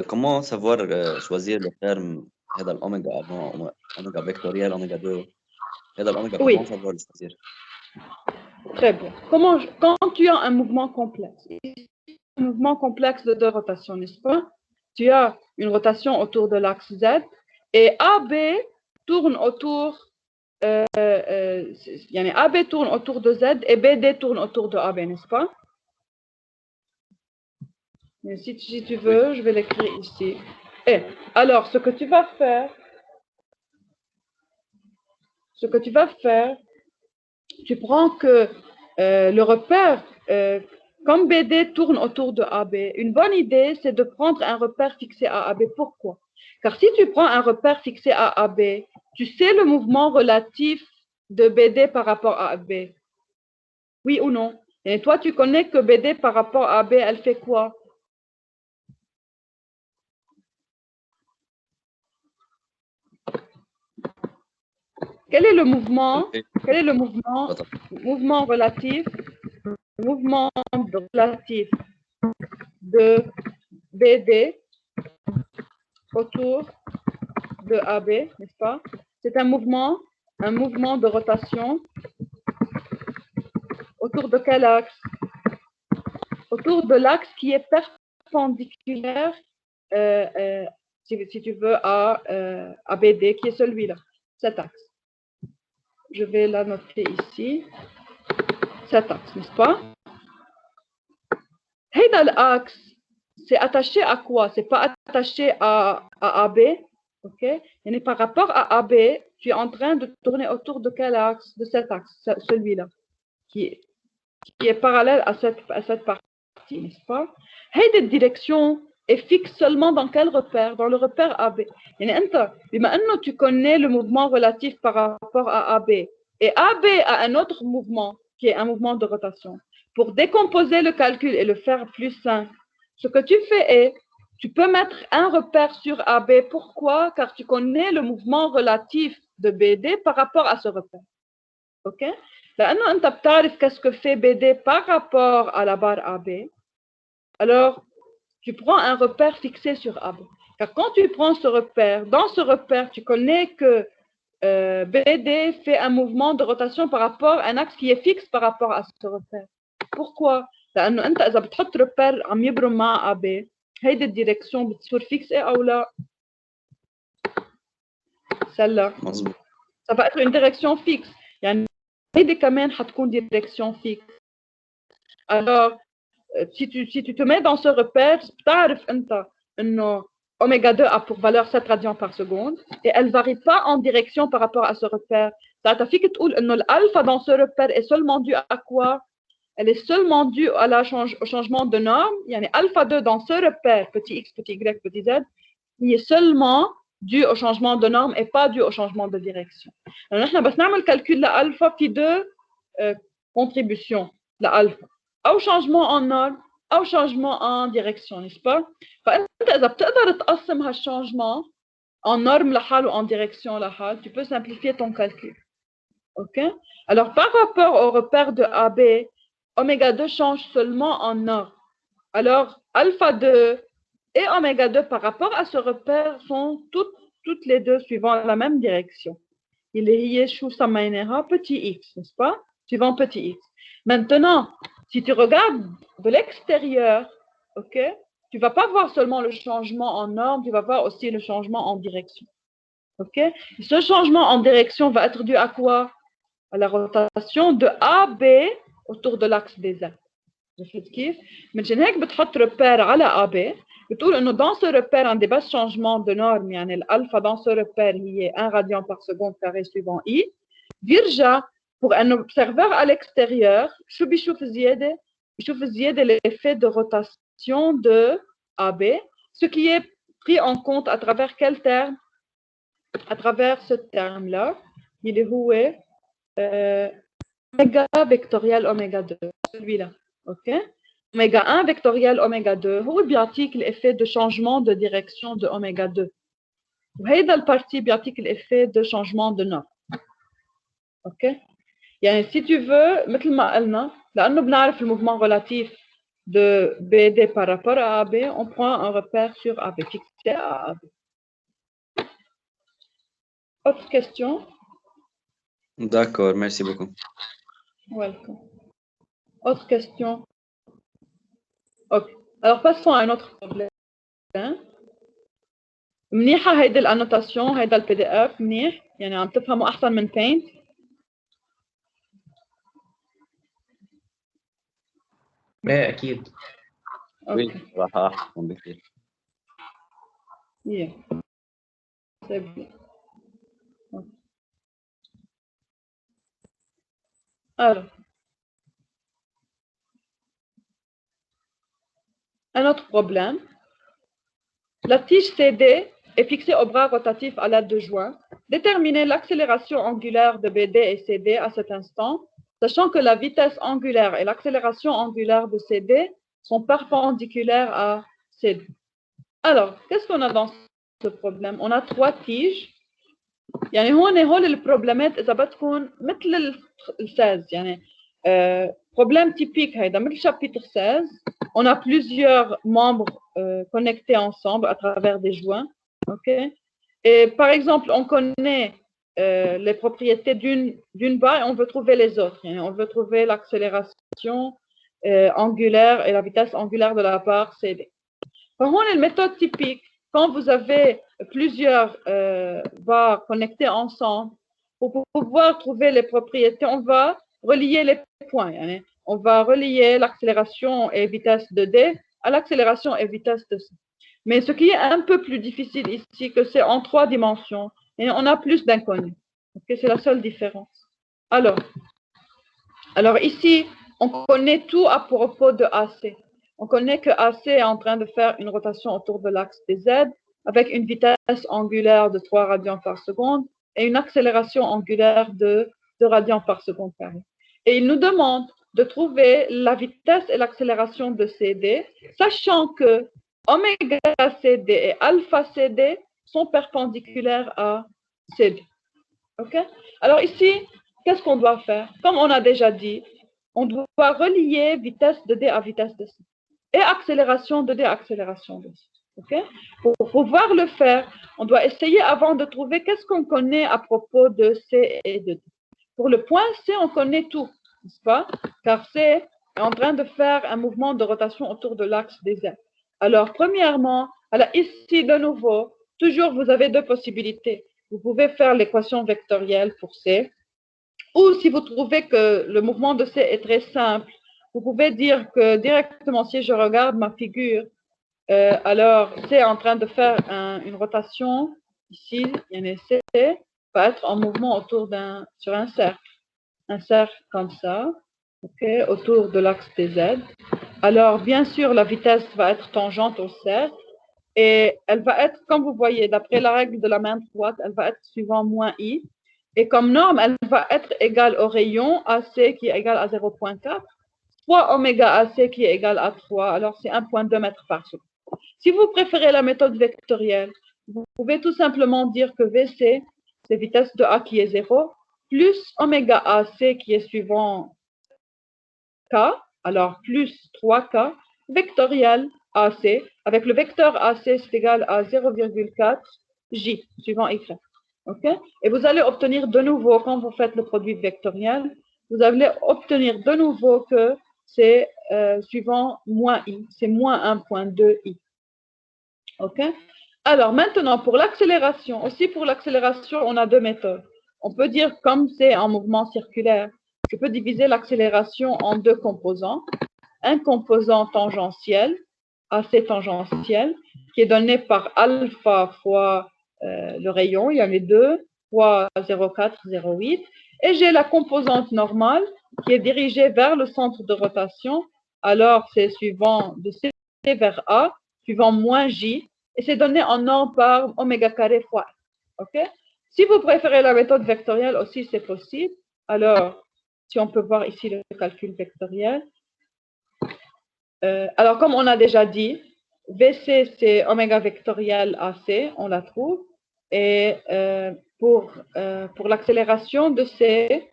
Comment savoir choisir le terme هذا الأوميجا avant أوميجا vectoriel, أوميجا 2 هذا الأوميجا Oui. comment savoir le choisir? Très bien. Quand tu as un mouvement complexe, un mouvement complexe de rotation, n'est-ce pas? Tu as une rotation autour de l'axe Z et AB tourne autour, AB tourne autour de Z et BD tourne autour de AB, n'est-ce pas? Mais si tu veux, je vais l'écrire ici. Et alors, ce que tu vas faire, tu prends que le repère, comme BD tourne autour de AB, une bonne idée, c'est de prendre un repère fixé à AB. Pourquoi? Car si tu prends un repère fixé à AB, tu sais le mouvement relatif de BD par rapport à AB. Oui ou non? Et toi, tu connais que BD par rapport à AB, elle fait quoi? Quel est le mouvement? Quel est le mouvement? Mouvement relatif de BD autour de AB, n'est-ce pas? C'est un mouvement de rotation autour de quel axe? Autour de l'axe qui est perpendiculaire, si tu veux, à BD, qui est celui-là, cet axe. Je vais la noter ici. Cet axe, n'est-ce pas? L'axe, c'est attaché à quoi? C'est pas attaché à AB, ok? Et par rapport à AB, tu es en train de tourner autour de quel axe? De cet axe, celui-là, qui est parallèle à cette partie, n'est-ce pas? Cette direction est fixe seulement dans quel repère? Dans le repère AB. Maintenant, tu connais le mouvement relatif par rapport à AB. Et AB a un autre mouvement, qui est un mouvement de rotation. Pour décomposer le calcul et le faire plus simple, ce que tu fais est, tu peux mettre un repère sur AB. Pourquoi? Car tu connais le mouvement relatif de BD par rapport à ce repère. OK? لأنه أنت بتعرف qu'est-ce que fait BD par rapport à la barre AB, alors tu prends un repère fixé sur AB. Car quand tu prends ce repère, dans ce repère, tu connais que BD fait un mouvement de rotation par rapport à un axe qui est fixe par rapport à ce repère. Pourquoi? لأنه أنت إذا بتحط repère عم يبرم مع AB, هيدي الديركسيون بتصير فيكسة أو لا؟ celle-là. Ça va être une direction fixe. يعني هيدي كمان حتكون direction fixe. Alors, si tu te mets dans ce repère, بتعرف أنت إنه oméga 2 a pour valeur 7 radians par seconde et elle ne varie pas en direction par rapport à ce repère. Ça فيك تقول إنه l'alpha dans ce repère est seulement dû à quoi? Elle est seulement due au changement de norme. يعني alpha 2 dans ce repère, petit x, petit y, petit z, il est seulement dû au changement de norme et pas dû au changement de direction. Alors, nous avons le calcul de l'alpha qui deux contributions. L'alpha, au changement en norme, au changement en direction, n'est-ce pas? إذا بتقدر تقسم هالchangement en norme لحال ou en direction لحال, tu peux simplifier ton calcul. OK? Alors, par rapport au repère de AB, oméga 2 change seulement en norme. Alors, alpha 2 et oméga 2 par rapport à ce repère sont toutes les deux suivant la même direction. Il est petit x, n'est-ce pas? Suivant petit x. Maintenant, si tu regardes de l'extérieur, ok, tu ne vas pas voir seulement le changement en norme, tu vas voir aussi le changement en direction. Ok? Ce changement en direction va être dû à quoi? À la rotation de AB autour de l'axe des Z. عرفت كيف؟ من هيك بتحط repère على AB بتقول انه dans ce repère عندي بس changement de norme يعني الالفا dans ce repère هي 1 radian par seconde carré suivant I بيرجع pour un observeur à l'extérieur شو بيشوف زيادة؟ بيشوف زيادة l'effet de rotation de AB ce qui est pris en compte à travers quel terme? À travers ce terme là اللي هو oméga vectoriel oméga 2 celui-là. OK? Oméga 1 vectoriel oméga 2 هو بيعطيك l'effet de changement de direction de oméga 2. وهيدا البارتي بيعطيك l'effet de changement de norme. OK? يعني si tu veux مثل ما قلنا لأنه بنعرف le mouvement relatif de BD par rapport à AB, on prend un repère sur AB fixé à AB. Autre question? D'accord, merci beaucoup. Welcome. Autre question? Ok. Alors, passons à un autre problème. منيحة هيدي الانوتاسيون هيدا البي دي اف منيح يعني عم تفهموا احسن من بينت ما أكيد. وي صراحة أحسن بكثير. Yeah. C'est bien. Alors, un autre problème. La tige CD est fixée au bras rotatif à l'aide de joints. Déterminer l'accélération angulaire de BD et CD à cet instant, sachant que la vitesse angulaire et l'accélération angulaire de CD sont perpendiculaires à CD. Alors, qu'est-ce qu'on a dans ce problème? On a 3 tiges. يعني هول البروبلمات إذا بتكون مثل ال 16 يعني problème typique هيدا مثل chapitre 16. On a plusieurs membres connectés ensemble à travers des joints. Ok. Et par exemple, on connaît les propriétés d'une barre et on veut trouver les autres. Yani on veut trouver l'accélération angulaire et la vitesse angulaire de la barre CD. Par contre, la méthode typique, quand vous avez plusieurs barres connectées ensemble, pour pouvoir trouver les propriétés, on va relier les points. Yani on va relier l'accélération et vitesse de D à l'accélération et vitesse de C. Mais ce qui est un peu plus difficile ici, que c'est en 3 dimensions et on a plus d'inconnus. Okay, c'est la seule différence. Alors ici, on connaît tout à propos de AC. On connaît que AC est en train de faire une rotation autour de l'axe des Z avec une vitesse angulaire de 3 radians par seconde et une accélération angulaire de 2 radians par seconde carré. Et il nous demande de trouver la vitesse et l'accélération de CD, sachant que oméga CD et alpha CD sont perpendiculaires à CD. Ok? Alors ici, qu'est-ce qu'on doit faire? Comme on a déjà dit, on doit relier vitesse de D à vitesse de C et accélération de D à accélération de C. Okay? Pour pouvoir le faire, on doit essayer avant de trouver qu'est-ce qu'on connaît à propos de C et de D. Pour le point C, on connaît tout, n'est-ce pas? Car C est en train de faire un mouvement de rotation autour de l'axe des Z. Alors, premièrement, alors ici, de nouveau, toujours vous avez 2 possibilités. Vous pouvez faire l'équation vectorielle pour C, ou si vous trouvez que le mouvement de C est très simple, vous pouvez dire que directement, si je regarde ma figure, alors C est en train de faire une rotation ici, C va être en mouvement autour sur un cercle comme ça, okay, autour de l'axe des Z. Alors, bien sûr, la vitesse va être tangente au cercle et elle va être, comme vous voyez, d'après la règle de la main droite, elle va être suivant moins I. Et comme norme, elle va être égale au rayon AC qui est égal à 0,4, fois oméga AC qui est égal à 3, alors c'est 1,2 mètres par seconde. Si vous préférez la méthode vectorielle, vous pouvez tout simplement dire que VC, c'est vitesse de A qui est 0, plus oméga AC qui est suivant K, alors plus 3K, vectoriel AC, avec le vecteur AC c'est égal à 0,4 J, suivant Y. Okay? Et vous allez obtenir de nouveau, quand vous faites le produit vectoriel, vous allez obtenir de nouveau que c'est suivant moins I, c'est moins 1,2 I. Ok? Alors maintenant, pour l'accélération, aussi pour l'accélération, on a 2 méthodes. On peut dire, comme c'est un mouvement circulaire, je peux diviser l'accélération en 2 composants. Un composant tangentiel, AC tangentiel, qui est donné par alpha fois le rayon, il y en a 2, fois 0,4, 0,8. Et j'ai la composante normale qui est dirigée vers le centre de rotation. Alors, c'est suivant de C vers A, suivant moins J, et c'est donné en norme par oméga carré fois. OK? Si vous préférez la méthode vectorielle aussi, c'est possible. Alors, si on peut voir ici le calcul vectoriel. Alors, comme on a déjà dit, VC, c'est oméga vectoriel AC, on la trouve. Et pour l'accélération de C,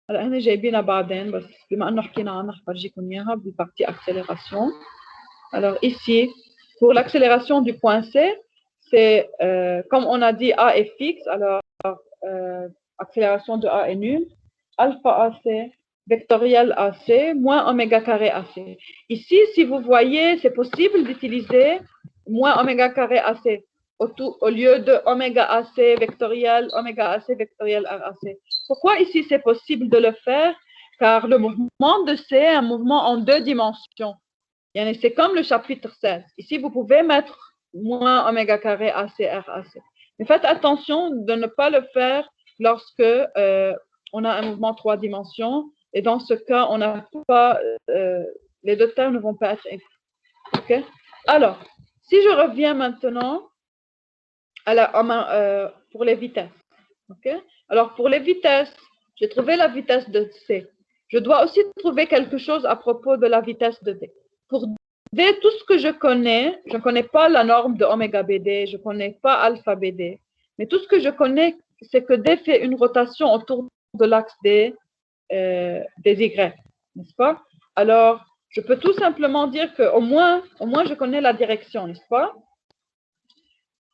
alors هنا جايبينها بعدين بس بما انه حكينا عنها حفرجيكم اياها بالبارتي accélération. Alors ici, pour l'accélération du point C, c'est comme on a dit A est fixe, alors accélération de A est nulle. Alpha AC vectoriel AC moins oméga carré AC. Ici, si vous voyez, c'est possible d'utiliser moins oméga carré AC au lieu de oméga AC vectoriel RAC. Pourquoi ici c'est possible de le faire? Car le mouvement de C est un mouvement en 2 dimensions. C'est comme le chapitre 16. Ici, vous pouvez mettre moins oméga carré AC RAC. Mais faites attention de ne pas le faire lorsque on a un mouvement 3 dimensions. Et dans ce cas, on n'a pas, les deux termes ne vont pas être écrits. Okay? Alors, si je reviens maintenant pour les vitesses. Okay? Alors, pour les vitesses, j'ai trouvé la vitesse de C. Je dois aussi trouver quelque chose à propos de la vitesse de D. Pour D, tout ce que je ne connais pas la norme de oméga BD, je ne connais pas alpha BD, mais tout ce que je connais, c'est que D fait une rotation autour de l'axe des Y, n'est-ce pas? Alors, je peux tout simplement dire qu'au moins je connais la direction, n'est-ce pas?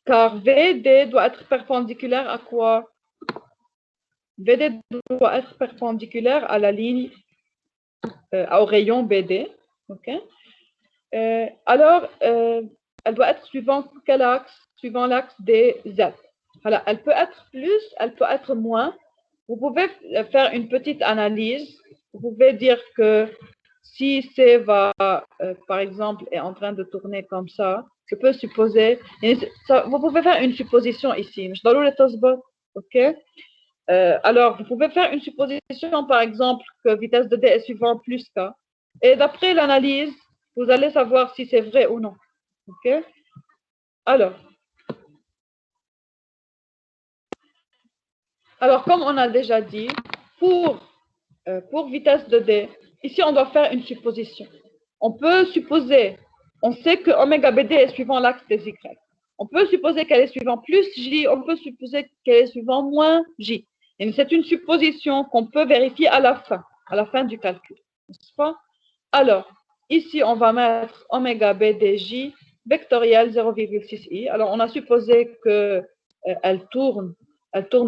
Car VD doit être perpendiculaire à quoi? VD doit être perpendiculaire à la ligne, au rayon BD. Ok? Alors, elle doit être suivant quel axe? Suivant l'axe des Z. Voilà, elle peut être plus, elle peut être moins. Vous pouvez faire une petite analyse. Vous pouvez dire que si C va, par exemple, est en train de tourner comme ça, je peux supposer, vous pouvez faire une supposition ici. Ok? Alors, vous pouvez faire une supposition, par exemple, que vitesse de D est suivant plus K. Et d'après l'analyse, vous allez savoir si c'est vrai ou non. Ok? Alors, comme on a déjà dit, pour vitesse de D, ici, on doit faire une supposition. On peut supposer, on sait que oméga BD est suivant l'axe des Y. On peut supposer qu'elle est suivant plus J, on peut supposer qu'elle est suivant moins J. Et c'est une supposition qu'on peut vérifier à la fin du calcul. N'est-ce pas? Alors, ici, on va mettre oméga BDJ vectoriel 0,6i. Alors, on a supposé qu'elle tourne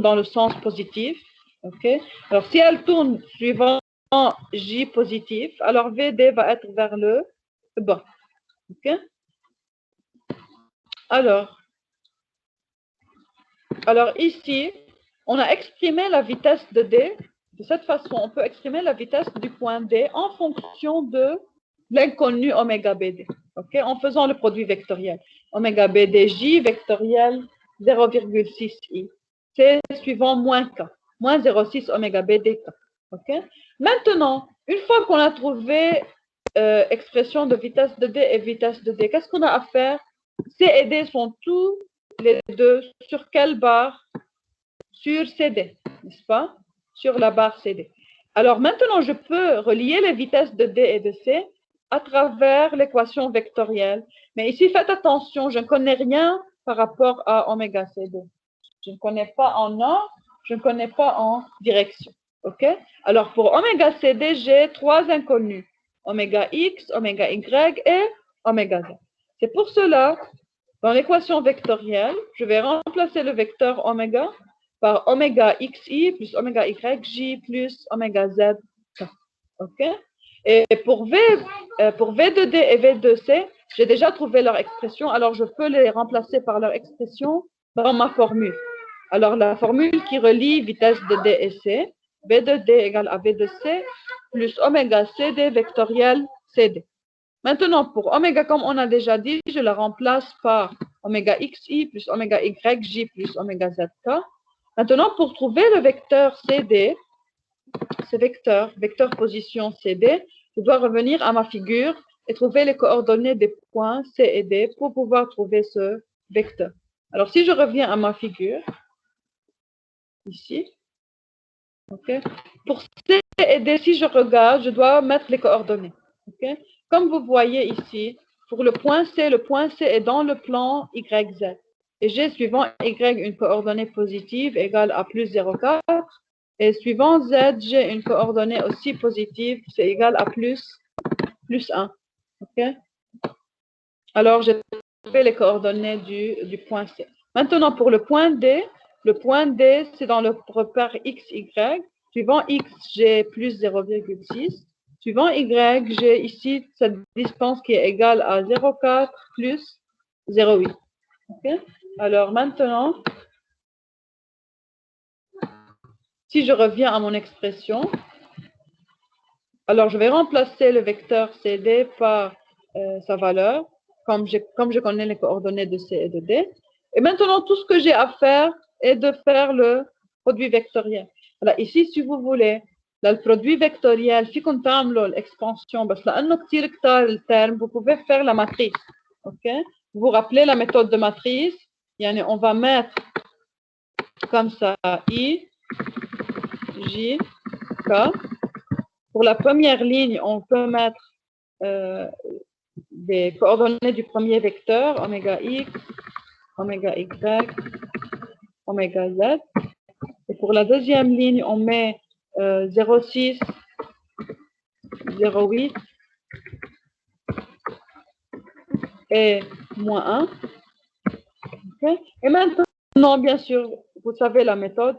dans le sens positif. Okay? Alors, si elle tourne suivant J positif, alors VD va être vers le bas. Okay? Alors, ici, on a exprimé la vitesse de D. De cette façon, on peut exprimer la vitesse du point D en fonction de l'inconnu oméga BD. Okay? En faisant le produit vectoriel. Oméga BDJ vectoriel 0,6i. C'est suivant moins K. Moins 0,6 oméga BDK. Okay? Maintenant, une fois qu'on a trouvé expression de vitesse de D et vitesse de D, qu'est-ce qu'on a à faire? C et D sont tous les deux sur quelle barre? Sur CD, n'est-ce pas? Sur la barre CD. Alors maintenant, je peux relier les vitesses de D et de C à travers l'équation vectorielle. Mais ici, faites attention, je ne connais rien par rapport à oméga CD. Je ne connais pas en ordre, je ne connais pas en direction. OK? Alors, pour oméga CD, j'ai 3 inconnus. Oméga X, oméga Y et oméga Z. C'est pour cela, dans l'équation vectorielle, je vais remplacer le vecteur oméga par oméga XI plus oméga YJ plus oméga Z. OK? Et pour V de D et V de C, j'ai déjà trouvé leur expression, alors je peux les remplacer par leur expression dans ma formule. Alors, la formule qui relie vitesse de D et C, V de D égale à V de C, plus oméga CD vectoriel CD. Maintenant, pour oméga, comme on a déjà dit, je la remplace par oméga XI plus oméga YJ plus oméga ZK. Maintenant, pour trouver le vecteur CD, ce vecteur position CD, je dois revenir à ma figure et trouver les coordonnées des points C et D pour pouvoir trouver ce vecteur. Alors, si je reviens à ma figure, ici, okay. Pour C et D, si je regarde, je dois mettre les coordonnées. Okay. Comme vous voyez ici, pour le point C est dans le plan YZ. Et j'ai suivant Y une coordonnée positive égale à plus 0,4. Et suivant Z, j'ai une coordonnée aussi positive, c'est égal à plus 1. Okay. Alors, j'ai trouvé les coordonnées du point C. Maintenant, pour le point D, c'est dans le repère XY. Suivant X, j'ai plus 0,6. Suivant Y, j'ai ici cette distance qui est égale à 0,4 plus 0,8. Okay? Alors maintenant, si je reviens à mon expression, alors je vais remplacer le vecteur CD par sa valeur, comme je connais les coordonnées de C et de D. Et maintenant, tout ce que j'ai à faire est de faire le produit vectoriel. Alors ici, si vous voulez, là, le produit vectoriel, si on تعملوا l'expansion, parce لأنه كتير كتار الترم, vous pouvez faire la matrice. Ok? Vous vous rappelez la méthode de matrice? Yani, on va mettre comme ça I, J, K. Pour la première ligne, on peut mettre des coordonnées du premier vecteur, oméga X, oméga Y, oméga Z. Et pour la deuxième ligne, on met 0,6, 0,8 et moins 1. Okay. Et maintenant, bien sûr, vous savez la méthode.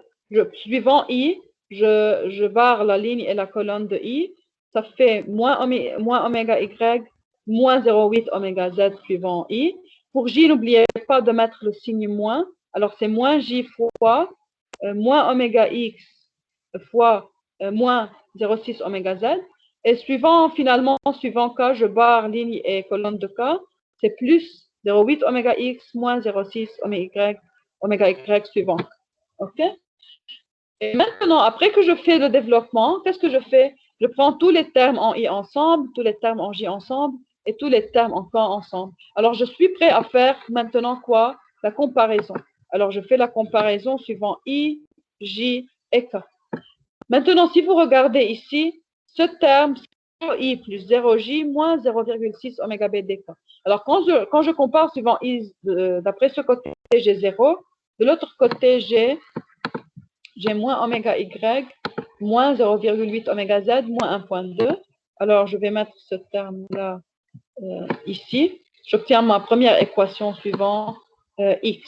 Suivant I, je barre la ligne et la colonne de I. Ça fait moins oméga Y, moins 0,8 oméga Z suivant I. Pour J, n'oubliez pas de mettre le signe moins. Alors, c'est moins J fois moins oméga X fois moins 0,6 oméga Z. Et finalement, suivant K, je barre ligne et colonne de K. C'est plus 0,8 oméga X moins 0,6 oméga Y suivant. OK? Et maintenant, après que je fais le développement, qu'est-ce que je fais? Je prends tous les termes en I ensemble, tous les termes en J ensemble et tous les termes en K ensemble. Alors, je suis prêt à faire maintenant quoi? La comparaison. Alors, je fais la comparaison suivant I, J et K. Maintenant, si vous regardez ici, ce terme, 0I plus 0J moins 0,6 oméga BDK. Alors, quand je compare suivant I, d'après ce côté, j'ai 0. De l'autre côté, j'ai moins oméga Y, moins 0,8 oméga Z, moins 1,2. Alors, je vais mettre ce terme-là ici. J'obtiens ma première équation suivant X.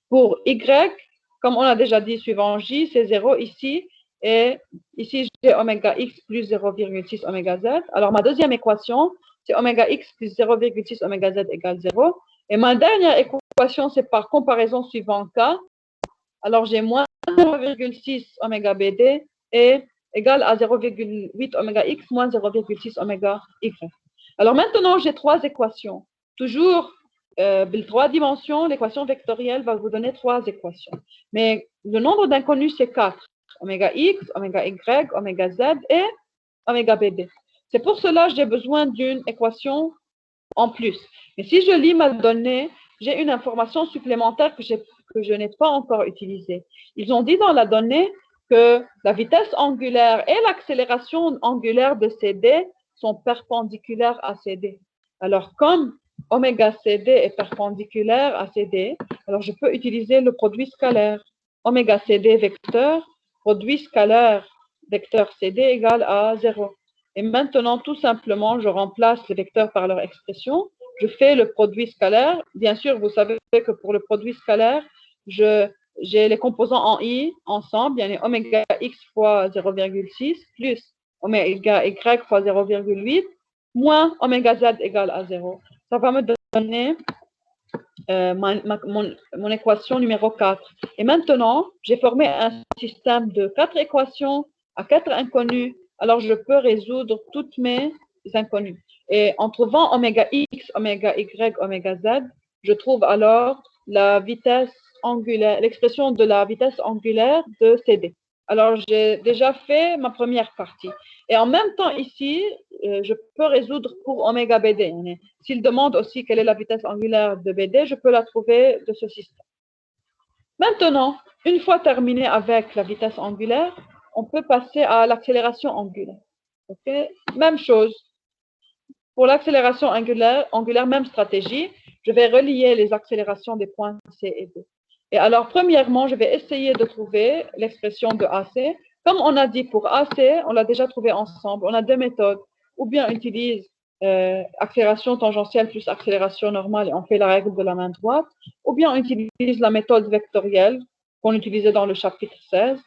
Pour Y, comme on a déjà dit, suivant J, c'est 0 ici. Et ici, j'ai oméga X plus 0,6 oméga Z. Alors, ma deuxième équation, c'est oméga X plus 0,6 oméga Z égale 0. Et ma dernière équation, c'est par comparaison suivant K. Alors, j'ai moins 0,6 oméga BD et égal à 0,8 oméga X moins 0,6 oméga Y. Alors, maintenant, j'ai trois équations. Toujours, trois dimensions, l'équation vectorielle va vous donner trois équations. Mais le nombre d'inconnus, c'est 4. Oméga X, oméga Y, oméga Z et oméga BD. C'est pour cela que j'ai besoin d'une équation en plus. Mais si je lis ma donnée, j'ai une information supplémentaire que je n'ai pas encore utilisée. Ils ont dit dans la donnée que la vitesse angulaire et l'accélération angulaire de CD sont perpendiculaires à CD. Alors, comme oméga CD est perpendiculaire à CD, alors je peux utiliser le produit scalaire. Oméga CD vecteur, produit scalaire vecteur CD égale à 0. Et maintenant, tout simplement, je remplace les vecteurs par leur expression. Je fais le produit scalaire. Bien sûr, vous savez que pour le produit scalaire, j'ai les composants en I ensemble. Il y a oméga X fois 0,6 plus oméga Y fois 0,8 moins oméga Z égale à 0. Ça va me donner mon équation numéro 4. Et maintenant, j'ai formé un système de 4 équations à 4 inconnus. Alors, je peux résoudre toutes mes inconnus. Et en trouvant oméga X, oméga Y, oméga Z, je trouve alors la vitesse angulaire, l'expression de la vitesse angulaire de CD. Alors, j'ai déjà fait ma première partie. Et en même temps, ici, je peux résoudre pour oméga BD. S'il demande aussi quelle est la vitesse angulaire de BD, je peux la trouver de ce système. Maintenant, une fois terminé avec la vitesse angulaire, on peut passer à l'accélération angulaire. Okay? Même chose. Pour l'accélération angulaire, même stratégie. Je vais relier les accélérations des points C et D. Et alors, premièrement, je vais essayer de trouver l'expression de AC. Comme on a dit pour AC, on l'a déjà trouvé ensemble. On a deux méthodes. Ou bien on utilise accélération tangentielle plus accélération normale et on fait la règle de la main droite. Ou bien on utilise la méthode vectorielle qu'on utilisait dans le chapitre 16.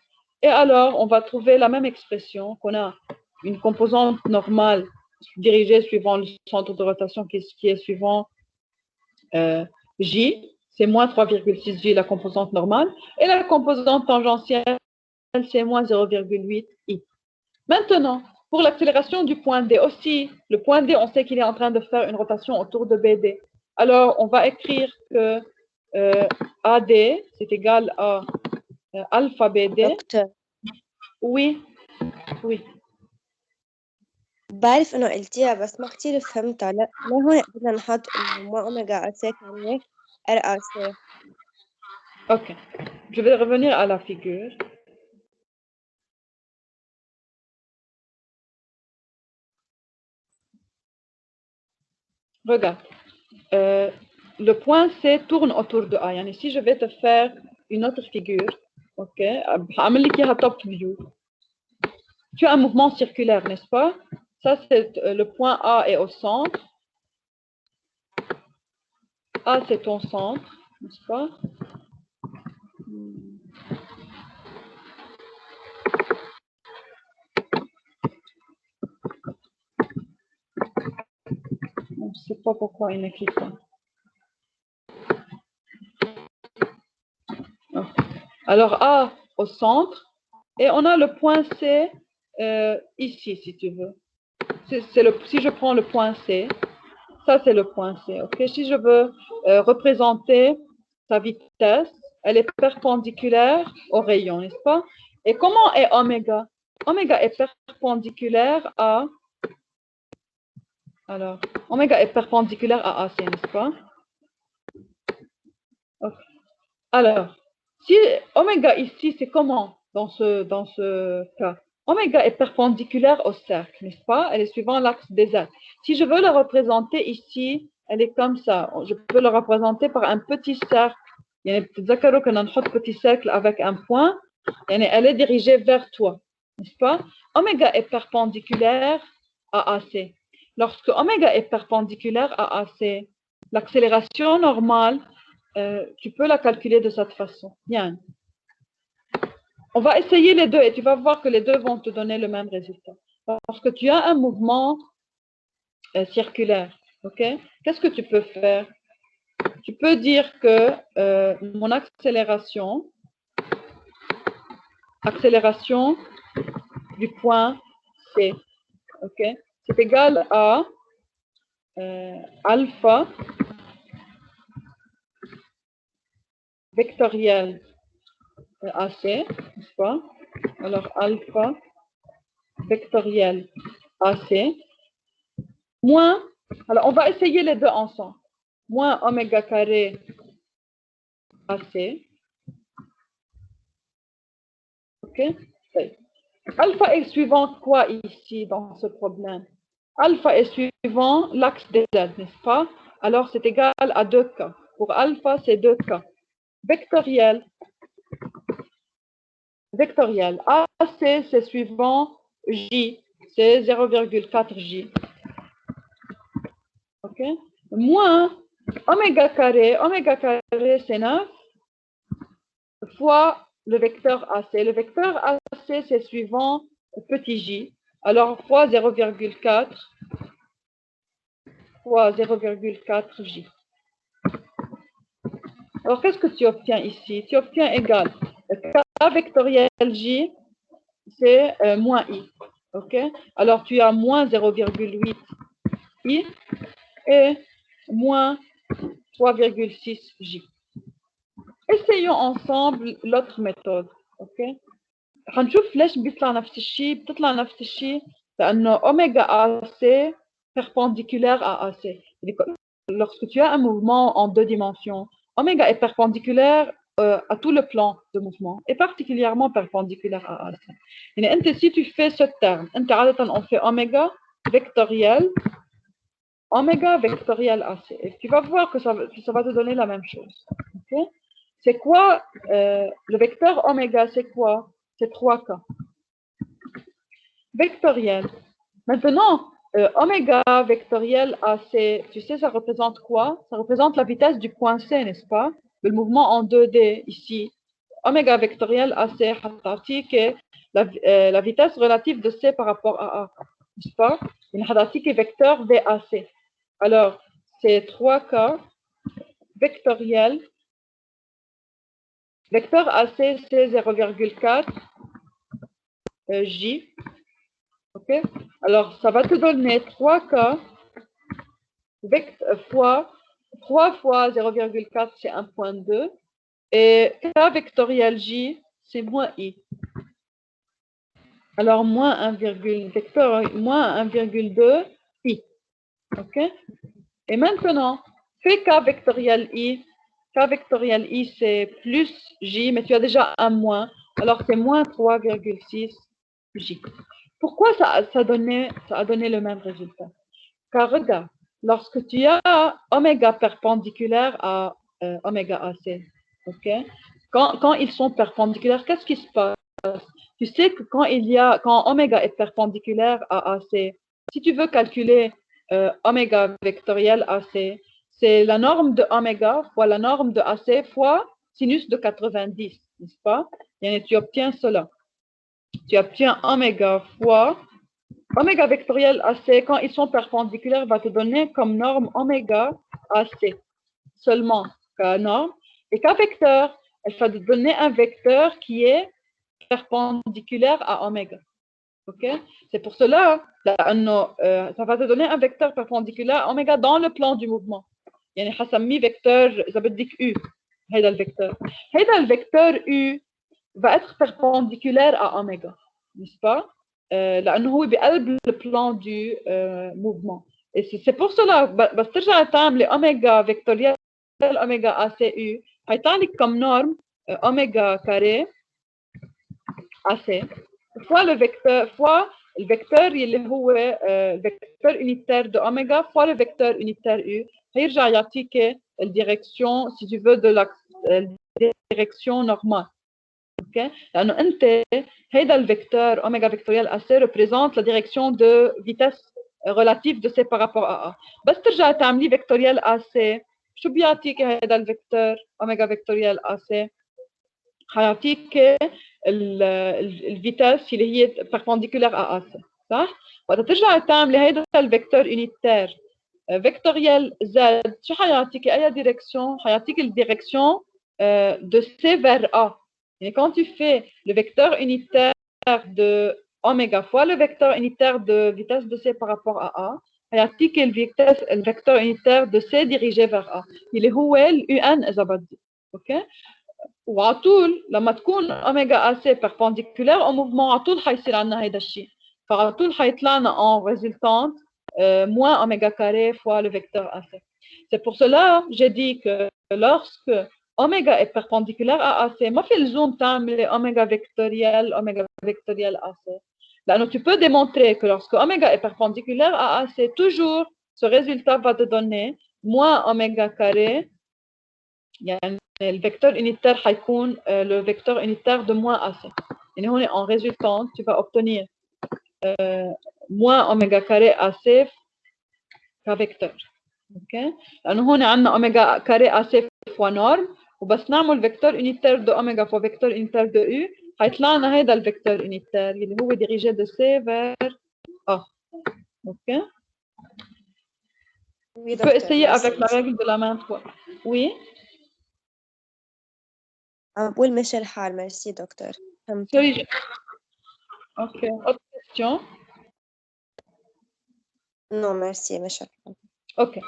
Et alors, on va trouver la même expression qu'on a une composante normale dirigée suivant le centre de rotation qui est suivant J. c'est moins 3,6J, la composante normale, et la composante tangentielle, c'est moins 0,8I. Maintenant, pour l'accélération du point D aussi, le point D, on sait qu'il est en train de faire une rotation autour de BD. Alors, on va écrire que AD, c'est égal à alpha BD. دكتور Oui, oui. بعرف إنه قلتيها بس ما كتير فهمتها. لا هون بدنا نحط إنه مو أوميجا أسي كاريه ار أسي. Ok. Je vais revenir à la figure. Regarde. Le point C tourne autour de A. Yani, si je vais te faire une autre figure, ok, هعمل لك إياها top view. Tu as un mouvement circulaire, n'est-ce pas? Ça, c'est le point A est au centre. A, c'est ton centre, n'est-ce pas? Je ne sais pas pourquoi il n'écrit pas. Alors, A au centre. Et on a le point C ici, si tu veux. Si je prends le point C, ça c'est le point C. Okay? Si je veux représenter sa vitesse, elle est perpendiculaire au rayon, n'est-ce pas? Et comment est oméga? Oméga est perpendiculaire à... Alors, oméga est perpendiculaire à AC, n'est-ce pas? Okay. Alors, si oméga ici, c'est comment dans ce cas? Oméga est perpendiculaire au cercle, n'est-ce pas? Elle est suivant l'axe des Z. Si je veux la représenter ici, elle est comme ça. Je peux la représenter par un petit cercle. Il y a un petit cercle avec un point. Elle est dirigée vers toi, n'est-ce pas? Oméga est perpendiculaire à AC. Lorsque oméga est perpendiculaire à AC, l'accélération normale, tu peux la calculer de cette façon. Bien. On va essayer les deux et tu vas voir que les deux vont te donner le même résultat. Parce que tu as un mouvement circulaire. Ok? Qu'est-ce que tu peux faire? Tu peux dire que mon accélération du point C, ok, c'est égal à alpha vectoriel AC, n'est-ce pas? Alors, alpha vectoriel AC moins, alors on va essayer les deux ensemble, moins oméga carré AC, ok? Alpha est suivant quoi ici dans ce problème? Alpha est suivant l'axe des Z, n'est-ce pas? Alors c'est égal à 2K. Pour alpha, c'est 2K. Vectoriel. AC, c'est suivant J, c'est 0,4J. Ok? Moins oméga carré c'est 9 fois le vecteur AC. Le vecteur AC, c'est suivant petit j. Alors, fois 0,4 fois 0,4j. Alors, qu'est-ce que tu obtiens ici? Tu obtiens égal. K vectoriel j, c'est moins i. Ok? Alors, tu as moins 0,8 i et moins 3,6j. Essayons ensemble l'autre méthode. Ok? هنشوف ليش بيطلع نفس الشيء. بتطلع نفس الشيء لأنه oméga AC perpendiculaire à AC. Lorsque tu as un mouvement en deux dimensions, oméga est perpendiculaire à tout le plan de mouvement et particulièrement perpendiculaire à AC. Et si tu fais ce terme, on fait oméga vectoriel AC. Et tu vas voir que ça va te donner la même chose. Okay? C'est quoi le vecteur oméga? C'est quoi? C'est 3K. Vectoriel. Maintenant, oméga vectoriel AC, tu sais, ça représente quoi? Ça représente la vitesse du point C, n'est-ce pas? Le mouvement en 2D ici. Oméga vectoriel AC, la vitesse relative de C par rapport à A, n'est-ce pas? Une vecteur VAC. Alors, c'est 3K vectoriel Vecteur AC, c'est 0,4 J. OK? Alors, ça va te donner 3K fois 3 fois 0,4, c'est 1,2. Et K vectoriel J, c'est moins I. Alors, moins 1,2 I. OK? Et maintenant, fais K vectoriel I. K vectoriel I, c'est plus J, mais tu as déjà un moins. Alors, c'est moins 3,6 J. Pourquoi ça a donné le même résultat? Car regarde, lorsque tu as oméga perpendiculaire à oméga AC, ok? Quand ils sont perpendiculaires, qu'est-ce qui se passe? Tu sais que quand oméga est perpendiculaire à AC, si tu veux calculer oméga vectoriel AC, c'est la norme de oméga fois la norme de AC fois sinus de 90, n'est-ce pas? Et tu obtiens cela. Tu obtiens oméga fois oméga vectoriel AC, quand ils sont perpendiculaires, va te donner comme norme oméga AC, seulement K norme. Et K vecteur, elle va te donner un vecteur qui est perpendiculaire à oméga. OK? C'est pour cela, ça va te donner un vecteur perpendiculaire à oméga dans le plan du mouvement. يعني حسميه vecteur, ça veut dire U. هذا الvecteur. هذا الvecteur U va être perpendiculaire à oméga, n'est-ce pas? لأنه هو بقلب البلان du mouvement. Et c'est pour cela بس ترجع تعملي اوميجا فيكتوريال اوميجا اي سي يو هيطلع لك كم نورم اوميجا كاري اي سي فوا le vecteur اللي هو الفيكتور unitaire de اوميجا فوا le vecteur unitaire u هيرجع يعطيك الديريكسيون si tu veux de la direction normale. Okay? لأنه أنت هيدا الفيكتور أوميجا فيكتوريال AC représente la direction de vitesse relative de C par rapport à A. بس ترجع تعملي فيكتوريال AC شو بيعطيك هيدا الفيكتور أوميجا فيكتوريال AC؟ حيعطيك الفيتاس اللي هي perpendiculaire à AC صح؟ وقت ترجع تعملي هيدا الفيكتور unitaire فيكتوريال Z شو حيعطيك أي ديريكسيون؟ حيعطيك الديريكسيون de C vers A. Et quand tu fais le vecteur unitaire de oméga fois le vecteur unitaire de vitesse de C par rapport à A, هيعطيك le vecteur unitaire de C dirigé vers A اللي هو ال UN إذا بدي. اوكي؟ وعلى طول لما تكون اوميجا AC perpendiculaire au mouvement على طول حيصير عندنا هيدا الشيء. فعلى طول حيطلع لنا en résultante moins oméga carré fois le vecteur AC. C'est pour cela j'ai dit que lorsque oméga est perpendiculaire à AC ما في لزوم تعمل oméga vectoriel AC لأنه tu peux démontrer que lorsque oméga est perpendiculaire à AC toujours ce résultat va te donner moins oméga carré يعني le vecteur unitaire حيكون le vecteur unitaire de moins AC يعني هون en résultant tu vas obtenir moins oméga carré AC كvecteur. OK لأنه هون عندنا oméga carré AC fois norme وبس نعمل فيكتور unitaire de oméga fois vecteur unitaire de U هيطلع لنا هيدا الفيكتور unitaire اللي هو dirigé de C vers A. OK Oui, Tu peux docteur, essayer merci. avec la règle de la main 3. Oui عم بقول ماشي الحال ميرسي دكتور فهمت. Sorry. OK. Autre question? Non, merci ماشي الحال. OK.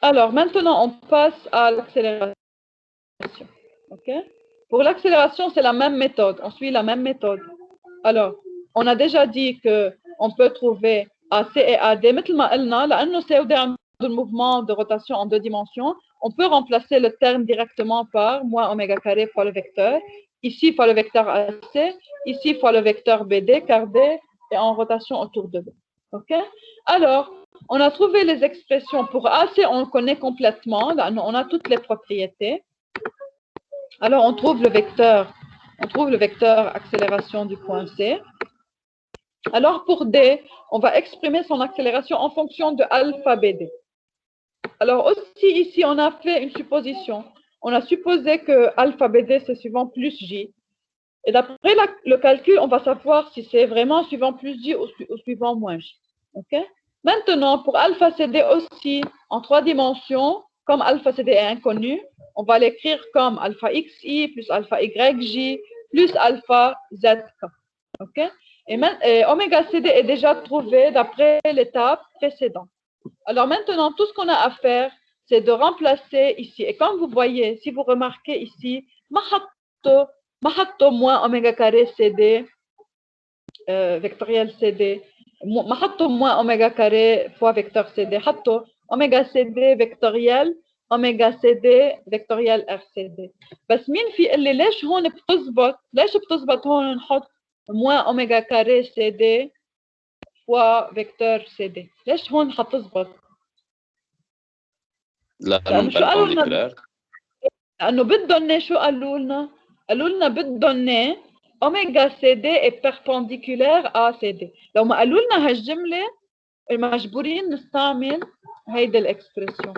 Alors, maintenant, on passe à l'accélération. OK? Pour l'accélération, c'est la même méthode. On suit la même méthode. Alors, on a déjà dit qu'on peut trouver AC et AD. مثل ما قلنا لأنه COD عنده le mouvement de rotation en deux dimensions, on peut remplacer le terme directement par moins oméga carré fois le vecteur. Ici, fois le vecteur AC. Ici, fois le vecteur BD, car D est en rotation autour de B. OK? Alors, on a trouvé les expressions. Pour AC, on le connaît complètement. Là, on a toutes les propriétés. Alors, on trouve le vecteur accélération du point C. Alors, pour D, on va exprimer son accélération en fonction de alpha BD. Alors, aussi, ici, on a fait une supposition. On a supposé que alpha BD, c'est suivant plus J. Et d'après le calcul, on va savoir si c'est vraiment suivant plus J ou suivant moins J. OK? Maintenant, pour alpha CD aussi, en 3 dimensions, comme alpha CD est inconnu, on va l'écrire comme alpha XI plus alpha YJ plus alpha ZK. OK? Et oméga CD est déjà trouvé d'après l'étape précédente. Alors maintenant, tout ce qu'on a à faire, c'est de remplacer ici. Et comme vous voyez, si vous remarquez ici, ما حطوا moins oméga carré CD vectoriel CD. ما حطوا moins oméga carré fois vecteur CD. حطوا oméga CD vectoriel oméga CD vectoriel RCD. بس مين في اللي ليش هون بتزبط هون نحط moins oméga carré CD fois vecteur CD. ليش هون حتزبط؟ لأنه شو قالوا لنا؟ perpendiculaire. لأنه بدهم شو قالوا لنا؟ قالوا لنا بدهم اوميجا سي دي est perpendiculaire à CD. لو ما قالوا لنا هالجملة مجبورين نستعمل هيدي الاكسبريسيون.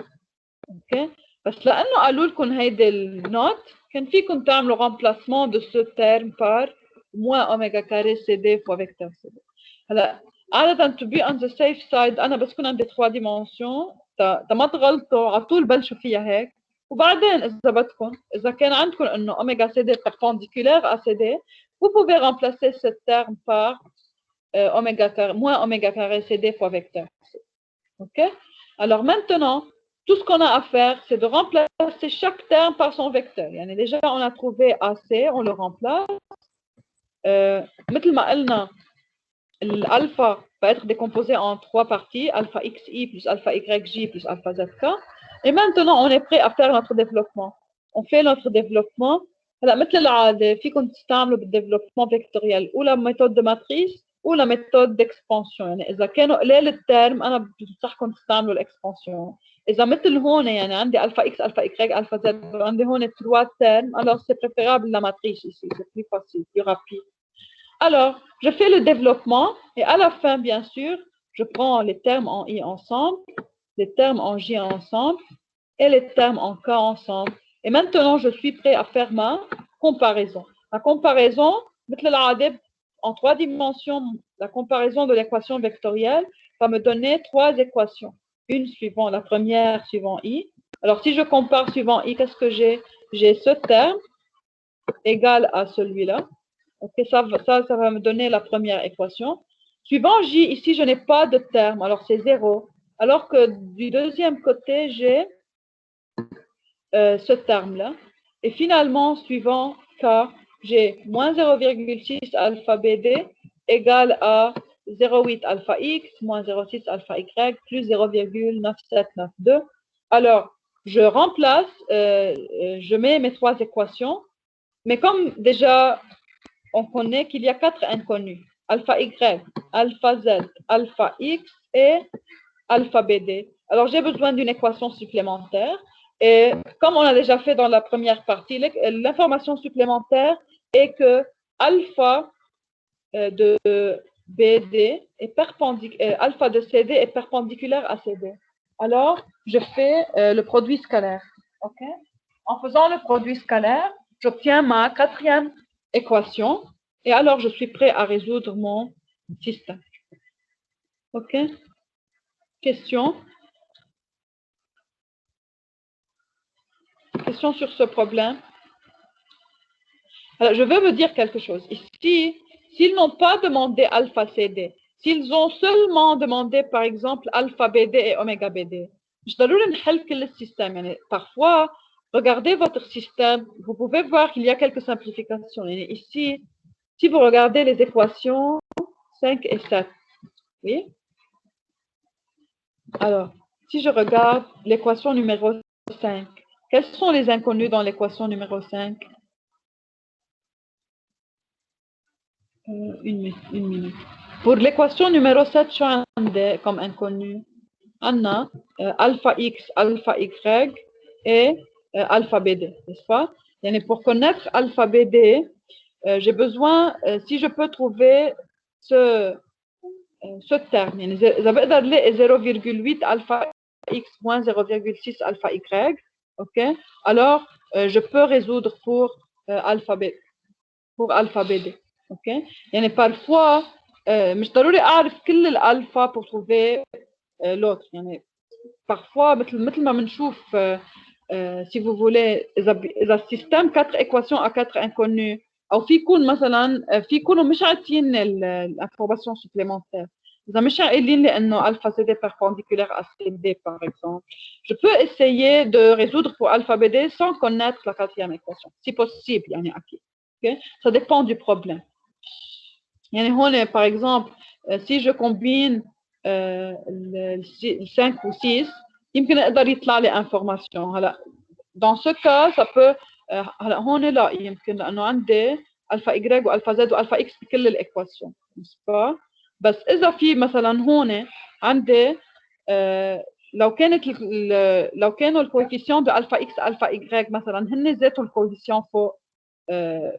اوكي؟ بس لأنه قالوا لكم هيدي النوت كان فيكم تعملوا remplacement de ce terme par moins oméga carré CD fois vecteur CD. هلا عادة to be on the safe side أنا بس كون عندي 3 dimensions ما تغلطوا على طول بلشوا فيها هيك. وبعدين إذا بدكم إذا كان عندكم إنه oméga CD perpendiculaire à CD, vous pouvez remplacer ce terme par moins oméga carré CD fois vecteur. OK? Alors maintenant, tout ce qu'on a à faire, c'est de remplacer chaque terme par son vecteur. Yani déjà, on a trouvé AC, on le remplace. مثل ما قلنا l'alpha va être décomposé en 3 parties, alpha XI plus alpha YJ plus alpha ZK. Et maintenant, on est prêt à faire notre développement. On fait notre développement. هلا مثل العادة فيكم تستعملوا بالديفلوبمون فيكتوريال ou la méthode de matrice ou la méthode d'expansion. يعني إذا كانوا قليل الترم أنا بنصحكم تستعملوا الإكسبانسيون. إذا مثل هون يعني عندي alpha X, alpha Y, alpha Z وعندي هون 3 termes, alors c'est préférable la matrice ici, c'est plus facile, plus rapide. Alors, je fais le développement et à la fin, bien sûr, je prends les termes en I ensemble, les termes en J ensemble et les termes en K ensemble. Et maintenant, je suis prêt à faire ma comparaison. La comparaison, en 3 dimensions, la comparaison de l'équation vectorielle va me donner 3 équations. Une suivant la première, suivant I. Alors, si je compare suivant I, qu'est-ce que j'ai? J'ai ce terme égal à celui-là. Okay, ça va me donner la première équation. Suivant J, ici, je n'ai pas de terme, alors c'est 0. Alors que du deuxième côté, j'ai ce terme-là. Et finalement, suivant K, j'ai moins 0,6 alpha BD égale à 0,8 alpha X, moins 0,6 alpha Y, plus 0,9792. Alors, je remplace, je mets mes 3 équations, mais comme déjà, on connaît qu'il y a 4 inconnus, alpha Y, alpha Z, alpha X et alpha BD. Alors, j'ai besoin d'une équation supplémentaire. Et comme on a déjà fait dans la première partie, l'information supplémentaire est que alpha de BD est perpendiculaire, alpha de CD est perpendiculaire à CD. Alors, je fais le produit scalaire. Okay? En faisant le produit scalaire, j'obtiens ma 4e équation. Et alors, je suis prêt à résoudre mon système. OK? Question? Question sur ce problème? Alors, je veux vous dire quelque chose. Ici, s'ils n'ont pas demandé alpha CD, s'ils ont seulement demandé, par exemple, alpha BD et oméga BD, je dois le système. Parfois, regardez votre système, vous pouvez voir qu'il y a quelques simplifications. Ici, si vous regardez les équations 5 et 7, oui? Alors, si je regarde l'équation numéro 5, quels sont les inconnus dans l'équation numéro 5? Une minute. Pour l'équation numéro 7, je suis comme inconnu. Anna, alpha X, alpha Y et alpha BD, n'est-ce pas? Et pour connaître alpha BD, j'ai besoin, si je peux trouver ce terme, 0,8 alpha X moins 0,6 alpha Y, ok? Alors, je peux résoudre pour alpha BD. ok? يعني parfois مش ضروري أعرف كل الألفا pour trouver l'autre. يعني parfois مثل ما بنشوف si vous voulez إذا السيستم 4 équations à 4 inconnus أو في يكون مثلا في يكونوا مش عاطين l'information supplémentaire. إذا مش قايلين لي إنه alpha CD perpendiculaire à CD par exemple, je peux essayer de résoudre pour alpha BD sans connaître la quatrième équation, si possible يعني أكيد. Okay? Ça dépend du problème. يعني هون par exemple si je combine 5 ou 6 يمكن اقدر يطلع لي information. هلا dans ce cas ça peut هلا هون لا يمكن لانه عندي الفا Y والفا Z والفا X بكل الايكواسيون بس اذا في مثلا هون عندي لو كانوا الكوفيسيون دو الفا X الفا Y مثلا هن ذاتهم الكوفيسيون فوق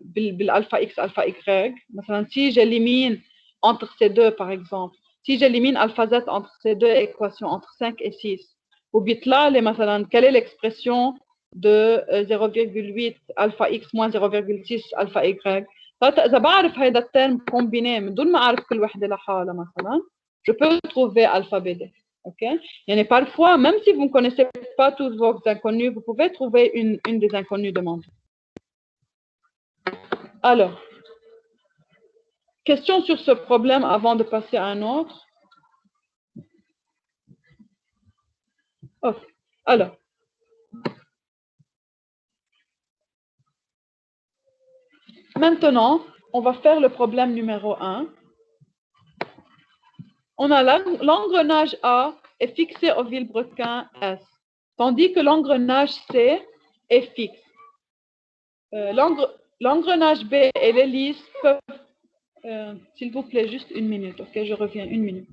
بالالفا X الفا Y مثلا si j'élimine entre ces deux par exemple si j'élimine alpha Z entre ces deux équations entre 5 et 6 وبيطلع لي مثلا quelle est l'expression de 0,8 alpha X moins 0,6 alpha Y. إذا بعرف هيدا الترم كومبيني من دون ما أعرف كل وحدة لحالها مثلا je peux trouver alpha BD. Okay? يعني parfois, même si vous ne connaissez pas tous vos inconnus, vous pouvez trouver une des inconnues demandées. Alors, question sur ce problème avant de passer à un autre. Okay. Alors, maintenant, on va faire le problème numéro 1. On a l'engrenage A est fixé au vilebrequin S, tandis que l'engrenage C est fixe. L'engrenage B et l'hélice peuvent... s'il vous plaît, juste une minute, ok, je reviens, une minute.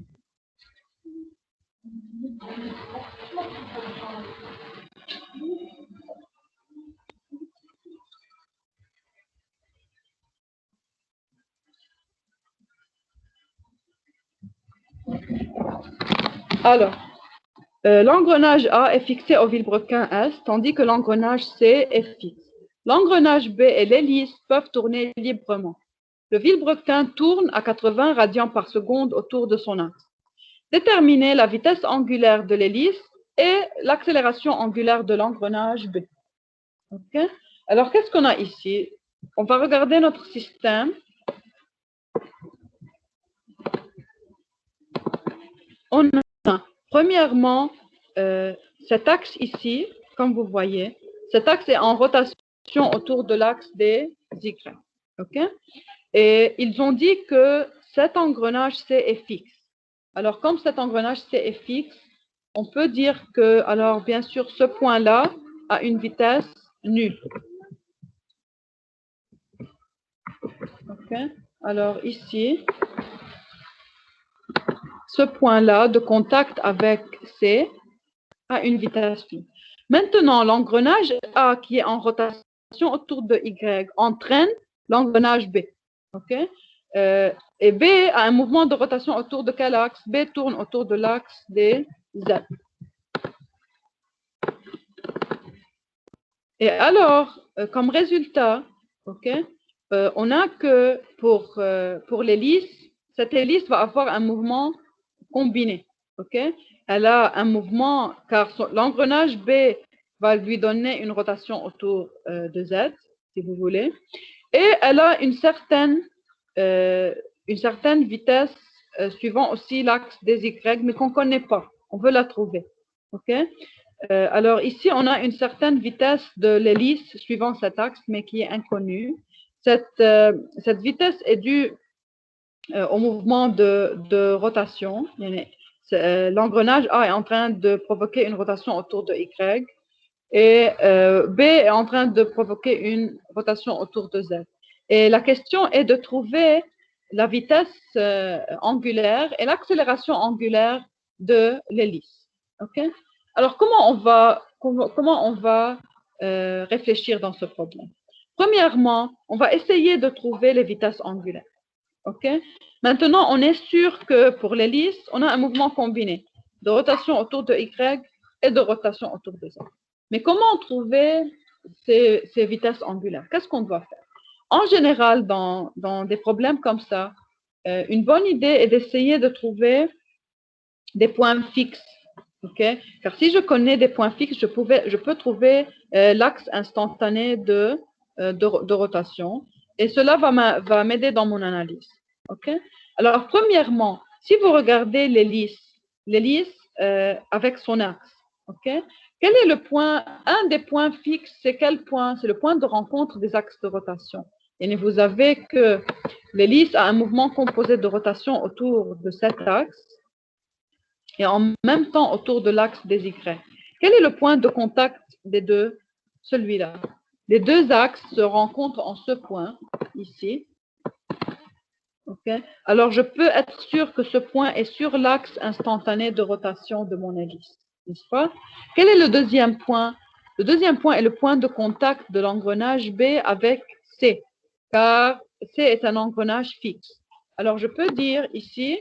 Alors, l'engrenage A est fixé au vilebrequin S, tandis que l'engrenage C est fixe. L'engrenage B et l'hélice peuvent tourner librement. Le vilebrequin tourne à 80 radians par seconde autour de son axe. Déterminez la vitesse angulaire de l'hélice et l'accélération angulaire de l'engrenage B. Okay? Alors, qu'est-ce qu'on a ici? On va regarder notre système. On a, premièrement, cet axe ici, comme vous voyez, cet axe est en rotation autour de l'axe des Y. Okay? Et ils ont dit que cet engrenage C est fixe. Alors, comme cet engrenage C est fixe, on peut dire que, alors, bien sûr, ce point-là a une vitesse nulle. Okay? Alors, ici, ce point-là de contact avec C a une vitesse nulle. Maintenant, l'engrenage A qui est en rotation autour de Y entraîne l'engrenage B. Okay? Et B a un mouvement de rotation autour de quel axe? B tourne autour de l'axe des Z. Et alors, comme résultat, okay, on a que pour l'hélice, cette hélice va avoir un mouvement combiné. Okay? Elle a un mouvement, car l'engrenage B va lui donner une rotation autour de Z, si vous voulez. Et elle a une certaine vitesse suivant aussi l'axe des Y, mais qu'on ne connaît pas. On veut la trouver. Okay? Alors ici, on a une certaine vitesse de l'hélice suivant cet axe, mais qui est inconnue. Cette vitesse est due au mouvement de rotation. L'engrenage A est en train de provoquer une rotation autour de Y et B est en train de provoquer une rotation autour de Z. Et la question est de trouver la vitesse angulaire et l'accélération angulaire de l'hélice. Okay? Alors, comment on va réfléchir dans ce problème? Premièrement, on va essayer de trouver les vitesses angulaires. Okay? Maintenant, on est sûr que pour l'hélice, on a un mouvement combiné de rotation autour de Y et de rotation autour de Z. Mais comment trouver ces vitesses angulaires? Qu'est-ce qu'on doit faire? En général, dans des problèmes comme ça, une bonne idée est d'essayer de trouver des points fixes OK? Car si je connais des points fixes, je peux trouver l'axe instantané de rotation. Et cela va m'aider dans mon analyse. OK? Alors, premièrement, si vous regardez l'hélice avec son axe, OK? Quel est le point, un des points fixes, c'est quel point? C'est le point de rencontre des axes de rotation. Et vous avez que l'hélice a un mouvement composé de rotation autour de cet axe et en même temps autour de l'axe des Y. Quel est le point de contact des deux? Celui-là. Les deux axes se rencontrent en ce point, ici. Okay. Alors, je peux être sûr que ce point est sur l'axe instantané de rotation de mon hélice, n'est-ce pas? Quel est le deuxième point? Le deuxième point est le point de contact de l'engrenage B avec C, car C est un engrenage fixe. Alors, je peux dire ici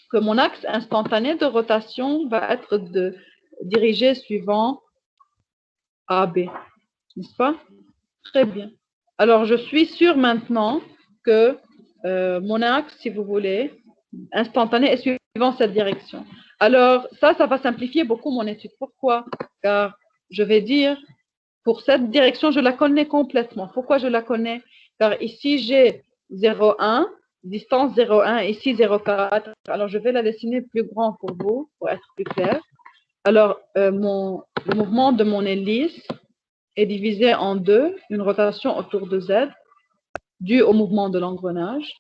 que mon axe instantané de rotation va être dirigé suivant AB, n'est-ce pas? Très bien. Alors, je suis sûr maintenant que mon axe, si vous voulez, instantané est suivant cette direction. Alors, ça va simplifier beaucoup mon étude. Pourquoi? Car je vais dire, pour cette direction, je la connais complètement. Pourquoi je la connais? Car ici, j'ai 0,1, distance 0,1, ici 0,4. Alors, je vais la dessiner plus grand pour vous, pour être plus clair. Alors, le mouvement de mon hélice est divisé en deux, une rotation autour de Z, due au mouvement de l'engrenage.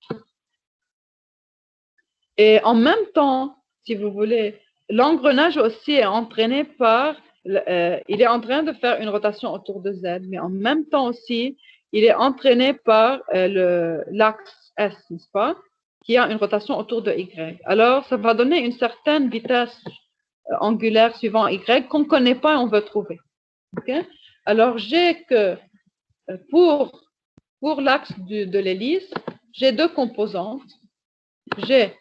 Et en même temps, si vous voulez, l'engrenage aussi est entraîné par, il est en train de faire une rotation autour de Z, mais en même temps aussi, il est entraîné par l'axe S, n'est-ce pas, qui a une rotation autour de Y. Alors, ça va donner une certaine vitesse angulaire suivant Y qu'on ne connaît pas et on veut trouver. Okay? Alors, j'ai que pour l'axe de l'hélice, j'ai deux composantes. J'ai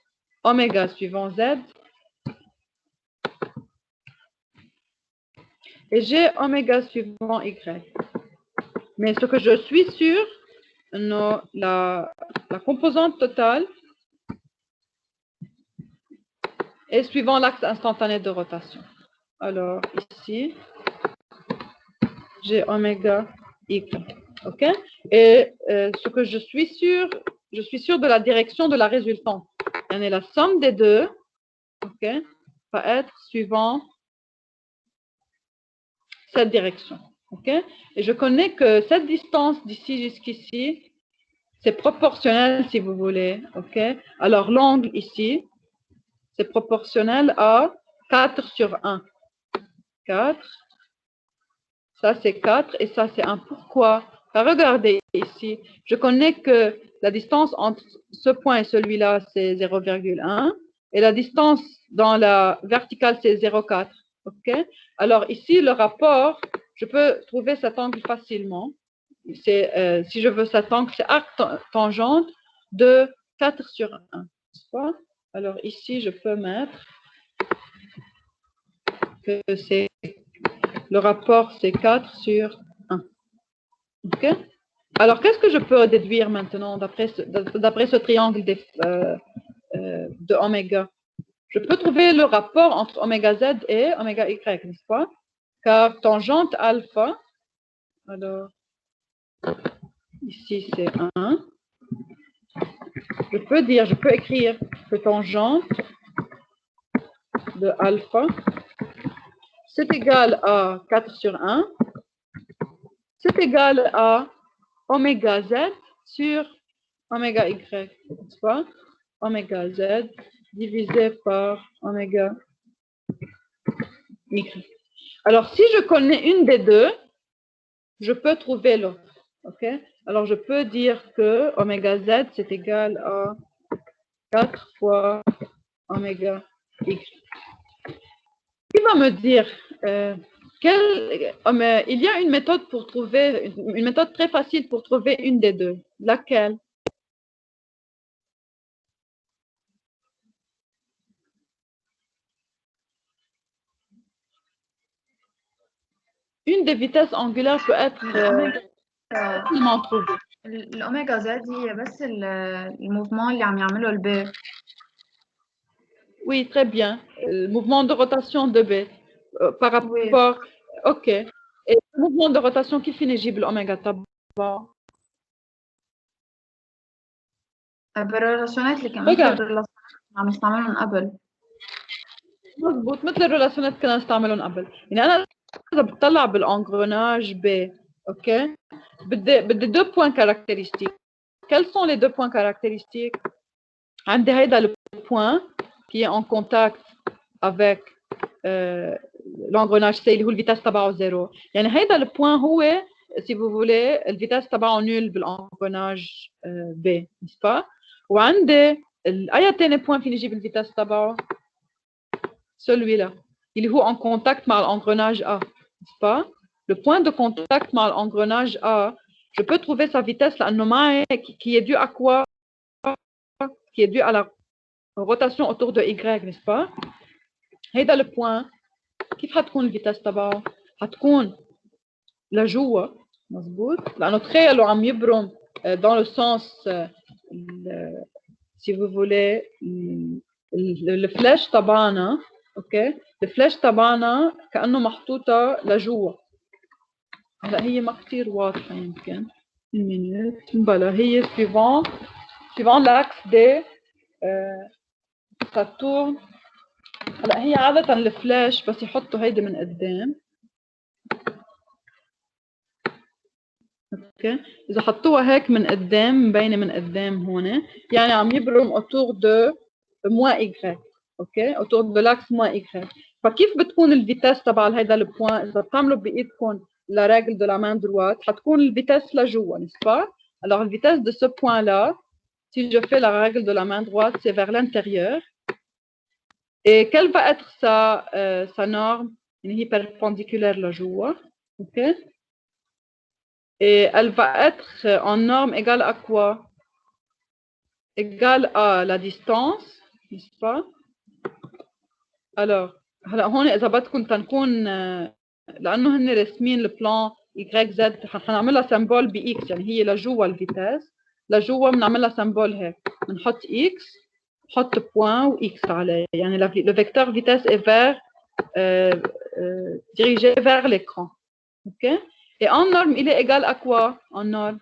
oméga suivant Z et j'ai oméga suivant Y. Mais ce que je suis sûr, la composante totale est suivant l'axe instantané de rotation. Alors, ici, j'ai oméga Y. OK? Et ce que je suis sûr de la direction de la résultante. Et la somme des deux, OK, va être suivant cette direction. OK? Et je connais que cette distance d'ici jusqu'ici, c'est proportionnel si vous voulez. OK? Alors, l'angle ici, c'est proportionnel à 4 sur 1. 4. Ça, c'est 4 et ça, c'est 1. Pourquoi? Regardez ici. Je connais que la distance entre ce point et celui-là, c'est 0,1. Et la distance dans la verticale, c'est 0,4. OK? Alors, ici, le rapport, je peux trouver cet angle facilement. Si je veux cet angle, c'est arc tangente de 4 sur 1. Alors, ici, je peux mettre que c'est le rapport, c'est 4 sur 1. OK? Alors, qu'est-ce que je peux déduire maintenant d'après ce triangle de oméga? Je peux trouver le rapport entre oméga Z et oméga Y, n'est-ce pas? Car tangente alpha, alors, ici c'est 1. Je peux écrire que tangente de alpha, c'est égal à 4 sur 1. C'est égal à oméga Z sur oméga Y, n'est-ce pas? Oméga Z divisé par oméga Y. Alors, si je connais une des deux, je peux trouver l'autre. OK? Alors, je peux dire que oméga Z, c'est égal à 4 fois oméga Y. Qui va me dire il y a une méthode pour trouver, une méthode très facile pour trouver une des deux. Laquelle? Une des vitesses angulaires peut être facilement trouvée. الأوميجا زد هي بس الموفمون اللي عم يعمله البي. Oui, très bien. Le mouvement de rotation de B par rapport. OK. Et le mouvement de rotation كيف نجيب الأوميجا تبعه؟ بالريلاسيونات اللي كمان مثل الريلاسيونات عم نستعملهم قبل. مضبوط، مثل الريلاسيونات كنا نستعملهم قبل. يعني أنا إذا بتطلع بالانغروناج B، OK، بدي 2 points caractéristiques. Quels sont les 2 points caractéristiques? عندي هيدا le point qui est en contact avec l'engrenage C اللي هو الفيتاس تبعه 0. يعني هيدا le point هو si vous voulez الفيتاس تبعه نول بالانغروناج B، n'est-ce pas؟ وعندي أي تاني point فيني نجيب الفيتاس تبعه؟ celui-là اللي هو en contact مع l'engrenage A، n'est-ce pas? Le point de contact مع l'engrenage A, je peux trouver sa vitesse لأنه معي qui est due à quoi? Qui est due à la rotation autour de Y، n'est-ce pas? هيدا le point كيف حتكون الفيتاس تبعه؟ حتكون لجوا، مظبوط؟ لأنه تخيلوا عم يبرم dans le sens si vous voulez الفلاش تبعنا، اوكي؟ الفلاش تبعنا كأنه محطوطة لجوا. هلا هي ما كثير واضحة يمكن. minute. بلا هي suivant l'axe D ça tourne. هلا هي عادة الفلاش بس يحطوا هيدي من قدام. اوكي، إذا حطوها هيك من قدام مبينة من قدام هون، يعني عم يبرم autour de moins Y. اوكي، autour de l'axe moins Y. فكيف بتكون الفيتاس تبع هيدا البوان؟ إذا بتعملوا بإيدكم la règle de la main droite, حتكون الفيتاس لجوا، n'est-ce pas? Alors la vitesse de ce point-là, si je fais la règle de la main droite, c'est vers l'intérieur. Et quelle va être sa norme? Elle est perpendiculaire لجوا. OK? Et elle va être en norme égale à quoi? Égale à la distance, n'est-ce pas? Alors, هلا هون إذا بدكم تنكون لأنه هن رسمين البلان YZ حنعملها سمبول بإكس، يعني هي لجوا الفيتاس، لجوا بنعملها سمبول هيك، بنحط إكس، نحط بوان وإكس عليه، يعني le vecteur vitesse est dirigé vers l'écran. OK? Et en norme, il est égal à quoi? En norme?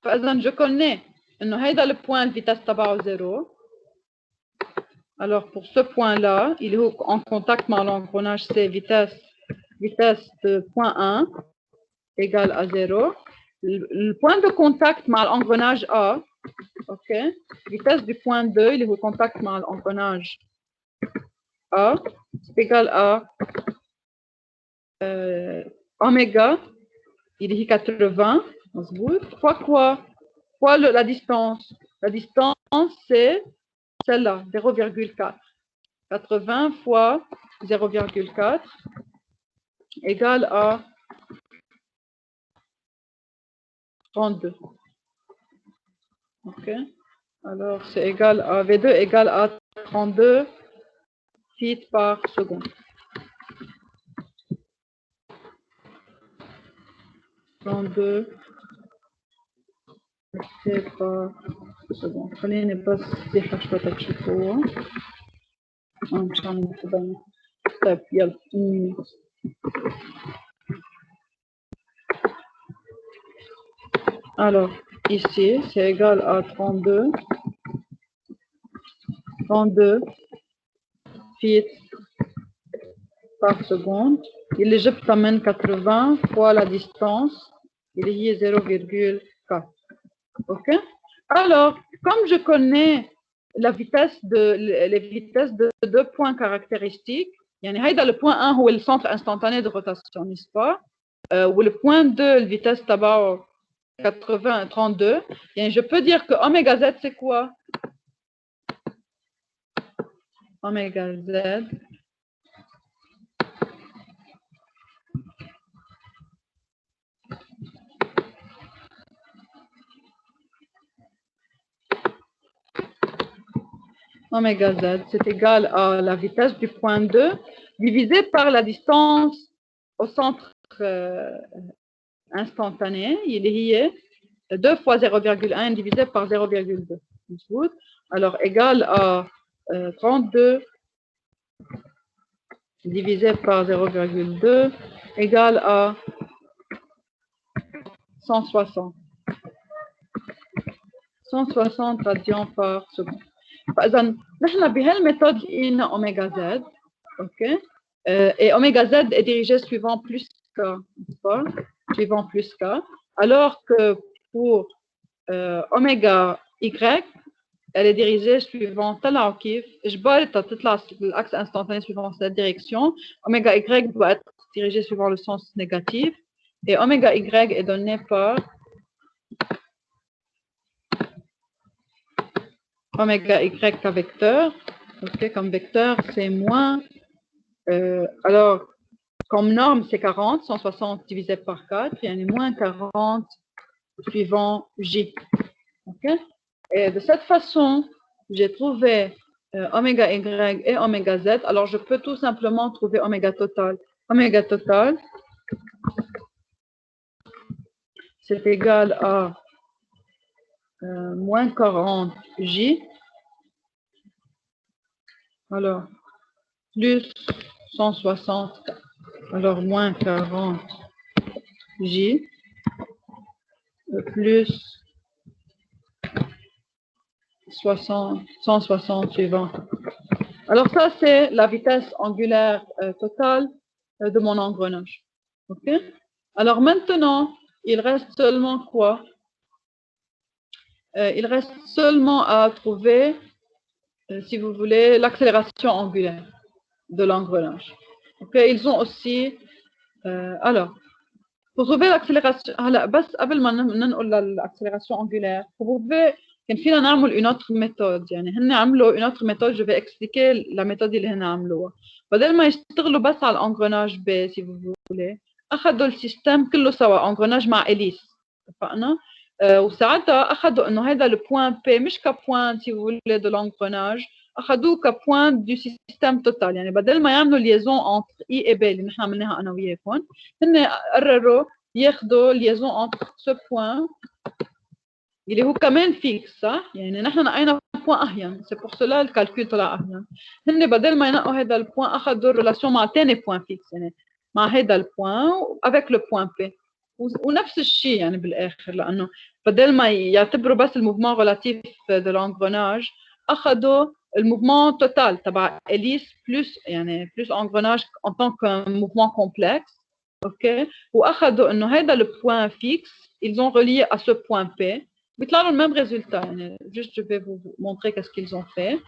فإذا je connais إنه هيدا le point le vitesse تبعه 0. Alors, pour ce point-là, il est en contact avec l'engrenage C, vitesse de point 1 égale à 0. Le point de contact avec l'engrenage A, ok, vitesse du point 2, il est en contact avec l'engrenage A, c'est égal à oméga, il est 80, fois quoi? Fois la distance. La distance, c'est celle-là, 0,4. 80 fois 0,4 égale à 32. OK? Alors, c'est égal à V2 égale à 32 feet par seconde. 32 feet par seconde. خليني بس دي حشوة تشوفوها. مش عم تبين. طيب يلا. Alors, ici, c'est égal à 32 feet par seconde. Il est juste amène 80 fois la distance. Il est 0,4. OK? Alors, comme je connais les vitesses de deux points caractéristiques, يعني هيدا le point 1 هو le centre instantané de rotation, n'est-ce pas? Ou le point 2, la vitesse تبعه 32, يعني je peux dire que oméga z c'est quoi? Oméga z oméga z, c'est égal à la vitesse du point 2 divisé par la distance au centre instantané, il est 2 fois 0,1 divisé par 0,2. Alors, égal à 32 divisé par 0,2 égal à 160. 160 radians par seconde. فإذا نحن بهالميثود لقينا أوميغا زد، OK? Et oméga Z est dirigé suivant plus K, n'est-ce pas? Suivant plus K. Alors que pour oméga Y, elle est dirigée suivant طلعوا كيف إجباري تطلع l'axe instantané suivant cette direction. Oméga Y doit être dirigé suivant le sens négatif. Et oméga Y est donné par oméga Y comme vecteur. OK, comme vecteur, c'est moins. Alors, comme norme, c'est 40, 160 divisé par 4, il y en a moins 40 suivant J. Okay? Et de cette façon, j'ai trouvé oméga Y et oméga Z. Alors, je peux tout simplement trouver oméga total. Oméga total, c'est égal à moins 40 J. Alors, plus 160, alors moins 40 J, plus 160 suivant. Alors ça, c'est la vitesse angulaire totale de mon engrenage. OK? Alors maintenant, il reste seulement quoi? Il reste seulement à trouver, si vous voulez, l'accélération angulaire de l'engrenage. Okay? Ils ont aussi... alors, pour trouver l'accélération... بس قبل ما ننقل l'accélération angulaire, vous pouvez... كان فينا نعمل une autre méthode. يعني هن عملوا une autre méthode, je vais expliquer la méthode اللي هن عملوها. بدل ما يشتغلوا بس على الانغرناج B, si vous voulez, أخذوا السيستم كله سوا, انغرناج مع إليس. اتفقنا؟ وساعتها أخذوا إنه هذا le point P مش كpoint, si vous voulez, de l'engrenage, أخذوه كpoint du système total. يعني بدل ما يعملوا liaison entre I et B اللي نحن عملناها أنا وياكم, هن قرروا ياخذوا liaison entre ce point اللي هو كمان فيكس، صح؟ يعني نحن نقينا بوان أهين، سي بور سولا الكالكول طلع أهين. هن بدل ما ينقوا هذا البوان أخذوا الريلاسيون مع ثاني بوان فيكس، يعني مع هذا البوان افيك لو بوان بي. ونفس الشيء يعني بالآخر، لأنه بدل ما يعتبروا بس الموفمون ريلاتيف دو لانغرناج، أخذوا الموفمون توتال تبع إليس بلس يعني بلس انغرناج en tant qu'un mouvement complexe. OK؟ وأخذوا إنه هذا le point fixe, ils ont relié à ce point P. بيطلع لهم le même résultat. Juste, je vais vous montrer qu'est-ce qu'ils ont fait.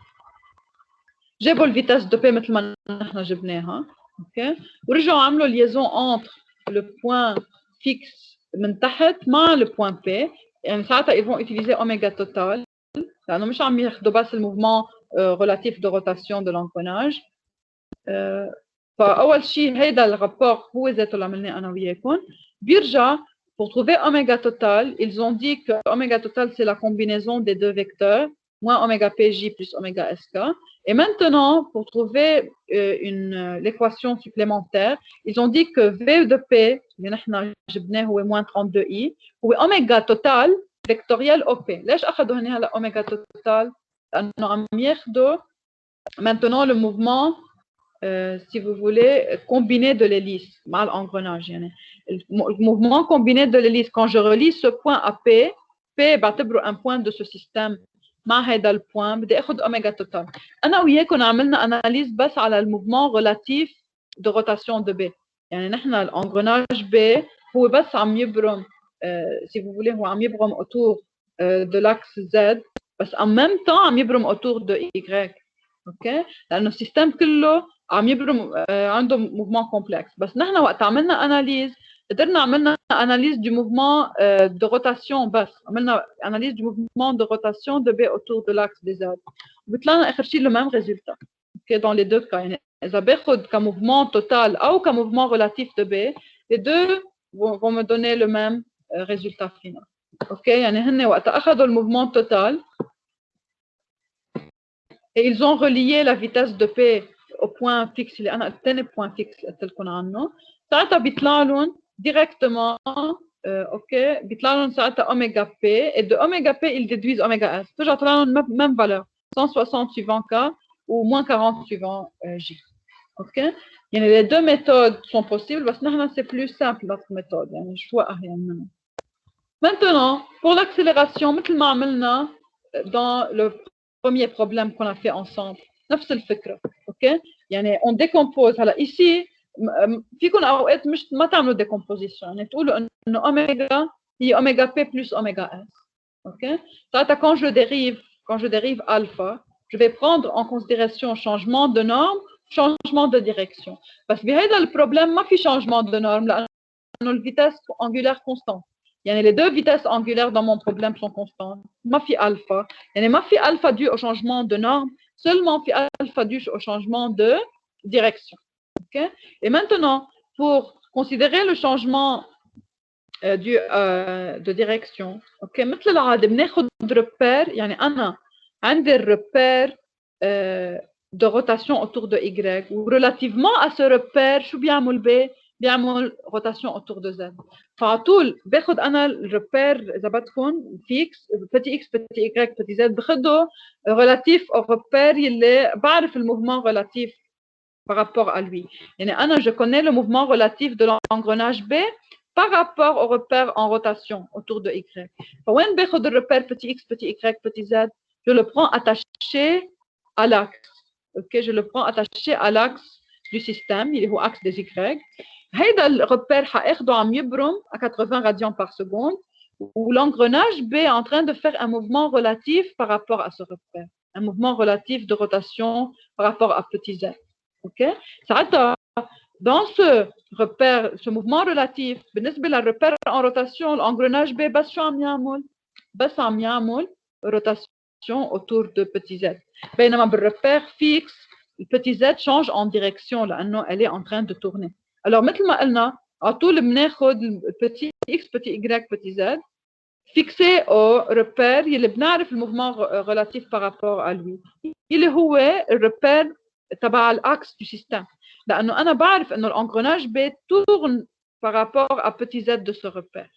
جابوا الفيتاس de P مثل ما نحن جبناها. OK؟ ورجعوا عملوا liaison entre le point fixe من تحت مع le point P. يعني ساعتها ils vont utiliser oméga total. لأنه مش عم ياخدوا بس الموفمون relatif de rotation de l'engrenage. فأول شيء هيدا الرابور هو ذاته اللي عملناه أنا وياكم. بيرجع pour trouver oméga total, ils ont dit que oméga total c'est la combinaison des deux vecteurs, moins oméga pj plus oméga sk. Et maintenant, pour trouver l'équation supplémentaire, ils ont dit que v de p, هو moins 32i, هو oméga total vectoriel au p. ليش أخذوا هنا هلا oméga total؟ لأنه عم ياخدوا maintenant le mouvement si vous voulez, combiné de l'hélice, mal engrenage. Le mouvement combiné de l'hélice, quand je relie ce point à P, P بعتبره un point de ce système. مع هذا البوان بدي اخذ اوميجا توتال. انا وياكم عملنا اناليز بس على الموفمون ريلاتيف دو روتاسيون دو بي. يعني نحن الانغرناج بي هو بس عم يبرم si vous voulez هو عم يبرم autour de l'axe Z, بس en même temps عم يبرم autour de Y. اوكي؟ لانه السيستم كله عم يبرم عنده موفمون كومبلكس. بس نحن وقت عملنا اناليز قدرنا عملنا اناليز du mouvement de rotation بس. عملنا اناليز du mouvement de rotation de B autour de l'axe des Z. وبيطلع لنا اخر شيء le même résultat. اوكي؟ dans les deux cas. يعني اذا باخذ كموفمون توتال او كموفمون ريلاتيف de B, les deux vont me donner le même résultat final. اوكي؟ يعني هن وقت اخذوا الموفمون توتال et ils ont relié la vitesse de P au point fixe اللي أنا الثاني point fixe اللي قلت لكم عنه. ساعتها بيطلع لهم directement OK بيطلع لهم ساعتها اوميغا بي et de oméga P ils déduisent oméga S toujours طلع لهم même valeur 160 suivant K ou moins 40 suivant J. OK يعني les deux méthodes sont possibles بس نحن c'est plus simple notre méthode يعني شوي أهين منه. Maintenant pour l'accélération مثل ما عملنا dans le premier problème qu'on a fait ensemble نفس الفكرة. OK يعني on décompose هلا ici فيكم اوقات مش ما تعملوا décomposition يعني تقولوا انه اوميغا هي اوميغا بي بلس اوميغا اس. OK ساعتها quand je dérive alpha je vais prendre en considération changement de norme changement de direction بس بهذا البروبلème ما في changement de norme لانه الفيتاس angulaire constante يعني les deux vitesses angulaires dans mon problème sont constantes ما في alpha يعني ما في alpha dû au changement de norme seulement في alpha dû au changement de direction. OK et maintenant pour considérer le changement de direction OK مثل العادة بناخذ repère يعني أنا عندي الرepère de rotation autour de Y ou relativement à ce repère شو بيعمل ب بيعمل rotation autour de Z فعلى طول باخذ أنا الرepère إذا بدكم فيكس petit x petit y petit z باخذه relatif au repère يلي بعرف الموفمون relatif par rapport à lui. يعني أنا je connais le mouvement relatif de l'engrenage B par rapport au repère en rotation autour de Y. فوين باخذ le repère petit x, petit y, petit z, je le prends attaché à l'axe. OK, je le prends attaché à l'axe du système, il est au axe des Y. هيدا الرepère حاخده عم يبرم à 80 radians par seconde où l'engrenage B est en train de faire un mouvement relatif par rapport à ce repère. Un mouvement relatif de rotation par rapport à petit z. OK ساعتها dans ce repère ce mouvement relatif بالنسبة للرepère en rotation l'engrenage B بس شو عم يعمل؟ بس عم يعمل rotation autour de petit z بينما بالrepère fixe le petit z change en direction لأنه elle est en train de tourner. Alors مثل ما قلنا على طول بناخذ petit x petit y petit z fixé au repère يلي بنعرف الموفمون relatif par rapport à lui اللي هو الرepère تبع الاكس du système لانه انا بعرف انه l'engrenage B tourne par rapport à petit z de ce repère.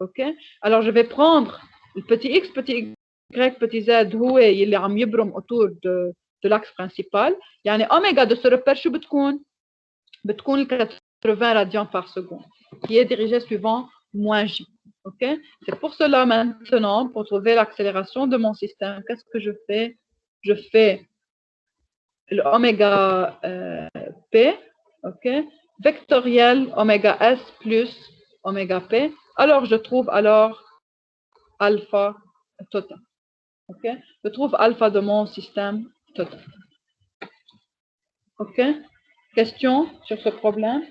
OK alors je vais prendre le petit x petit y petit z هو اللي عم يبرم autour de l'axe principal يعني oméga de ce repère شو بتكون 80 radians par seconde qui est dirigée suivant moins j. OK c'est pour cela maintenant pour trouver l'accélération de mon système qu'est-ce que je fais? Je fais l'oméga P, OK, vectoriel oméga S plus oméga P. Alors, je trouve alors alpha total. OK, je trouve alpha de mon système total. OK, question sur ce problème?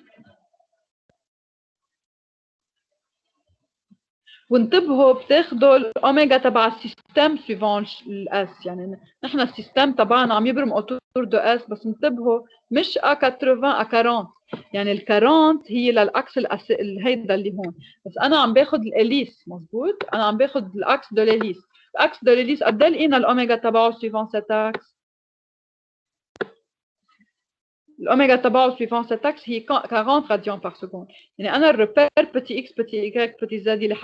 وانتبهوا بتاخذوا الاوميجا تبع السيستم سويفون الاس يعني نحن السيستم تبعنا عم يبرم اوتور دو اس بس انتبهوا مش ا 80 ا 40 يعني ال 40 هي للاكس هيدا اللي هون بس انا عم باخذ الاليس مزبوط انا عم باخذ الاكس دو الاليس الاكس دو الاليس قد ايه لقينا الاوميجا تبعه سويفون سيت اكس الأوميغا تبعه suivant cet axe هي 40 radians par seconde. يعني أنا الريبير petit x petit y petit z اللي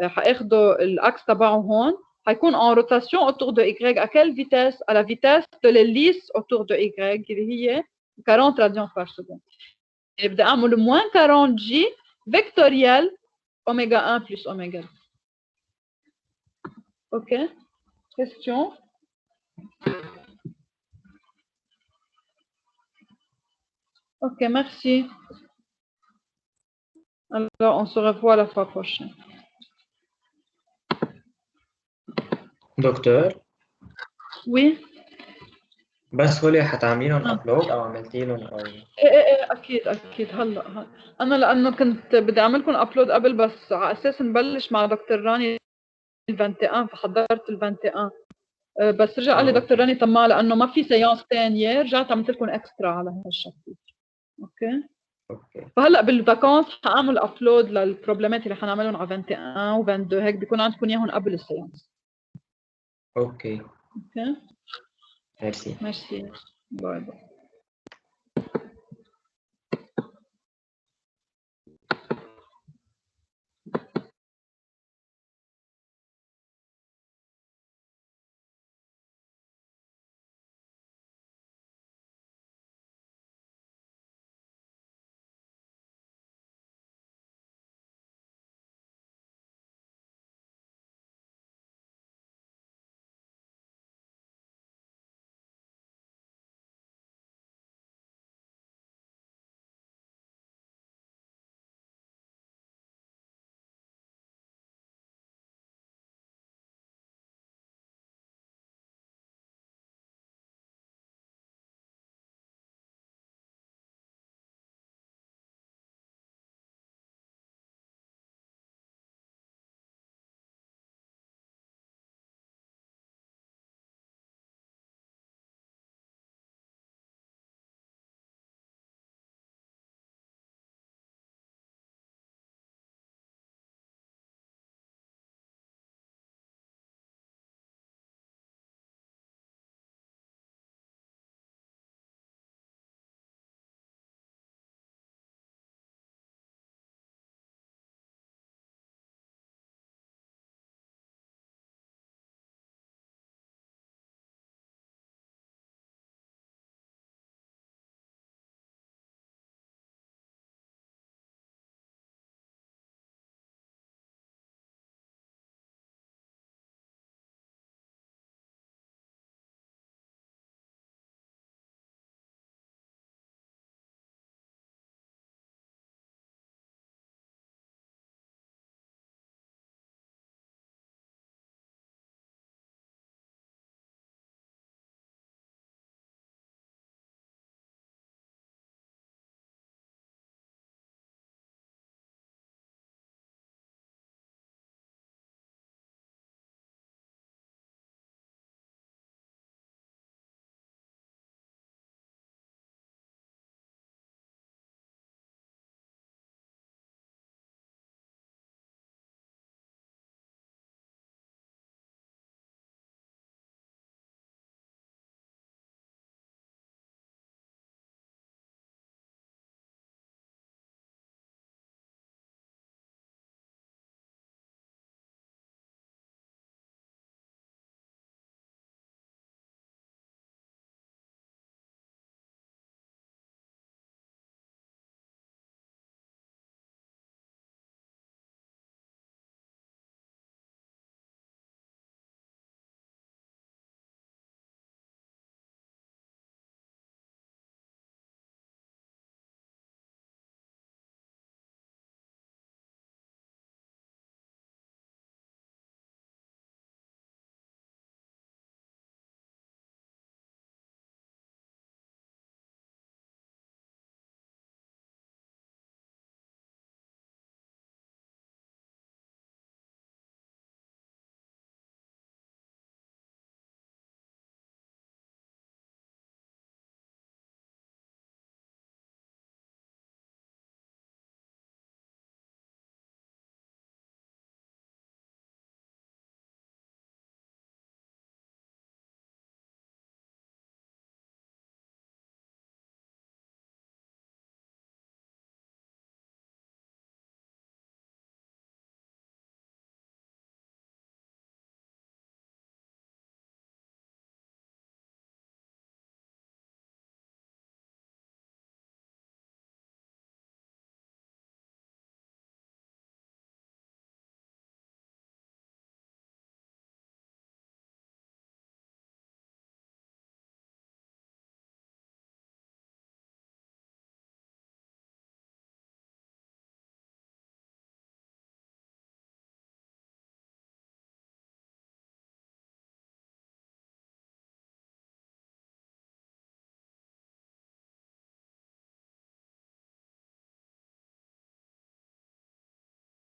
حاخده الأكس تبعه هون حيكون en rotation autour de y à quelle vitesse? À la vitesse de l'hélice autour de y اللي هي 40 radians par seconde. يعني بدي أعمل moins 40 g vectoriel oméga 1 plus oméga 2. OK? Question? OK, merci. Alors, on se revoit la fois prochaine. دكتور Oui. بس هولي حتعمليهم ابلود او عملتي لهم او ايه اكيد هلا انا لانه كنت بدي اعمل لكم ابلود قبل بس على اساس نبلش مع دكتور راني ال 21 فحضرت ال 21 بس رجع قال لي دكتور راني طماع لانه ما في سيانس ثانيه رجعت عملت لكم اكسترا على هالشكل. اوكي فهلا بالفاكونس حاعمل ابلود للبروبلمات اللي حنعملهم على 21 و 22 هيك بيكون عندكم اياهم قبل السيانس. اوكي اوكي ميرسي باي باي.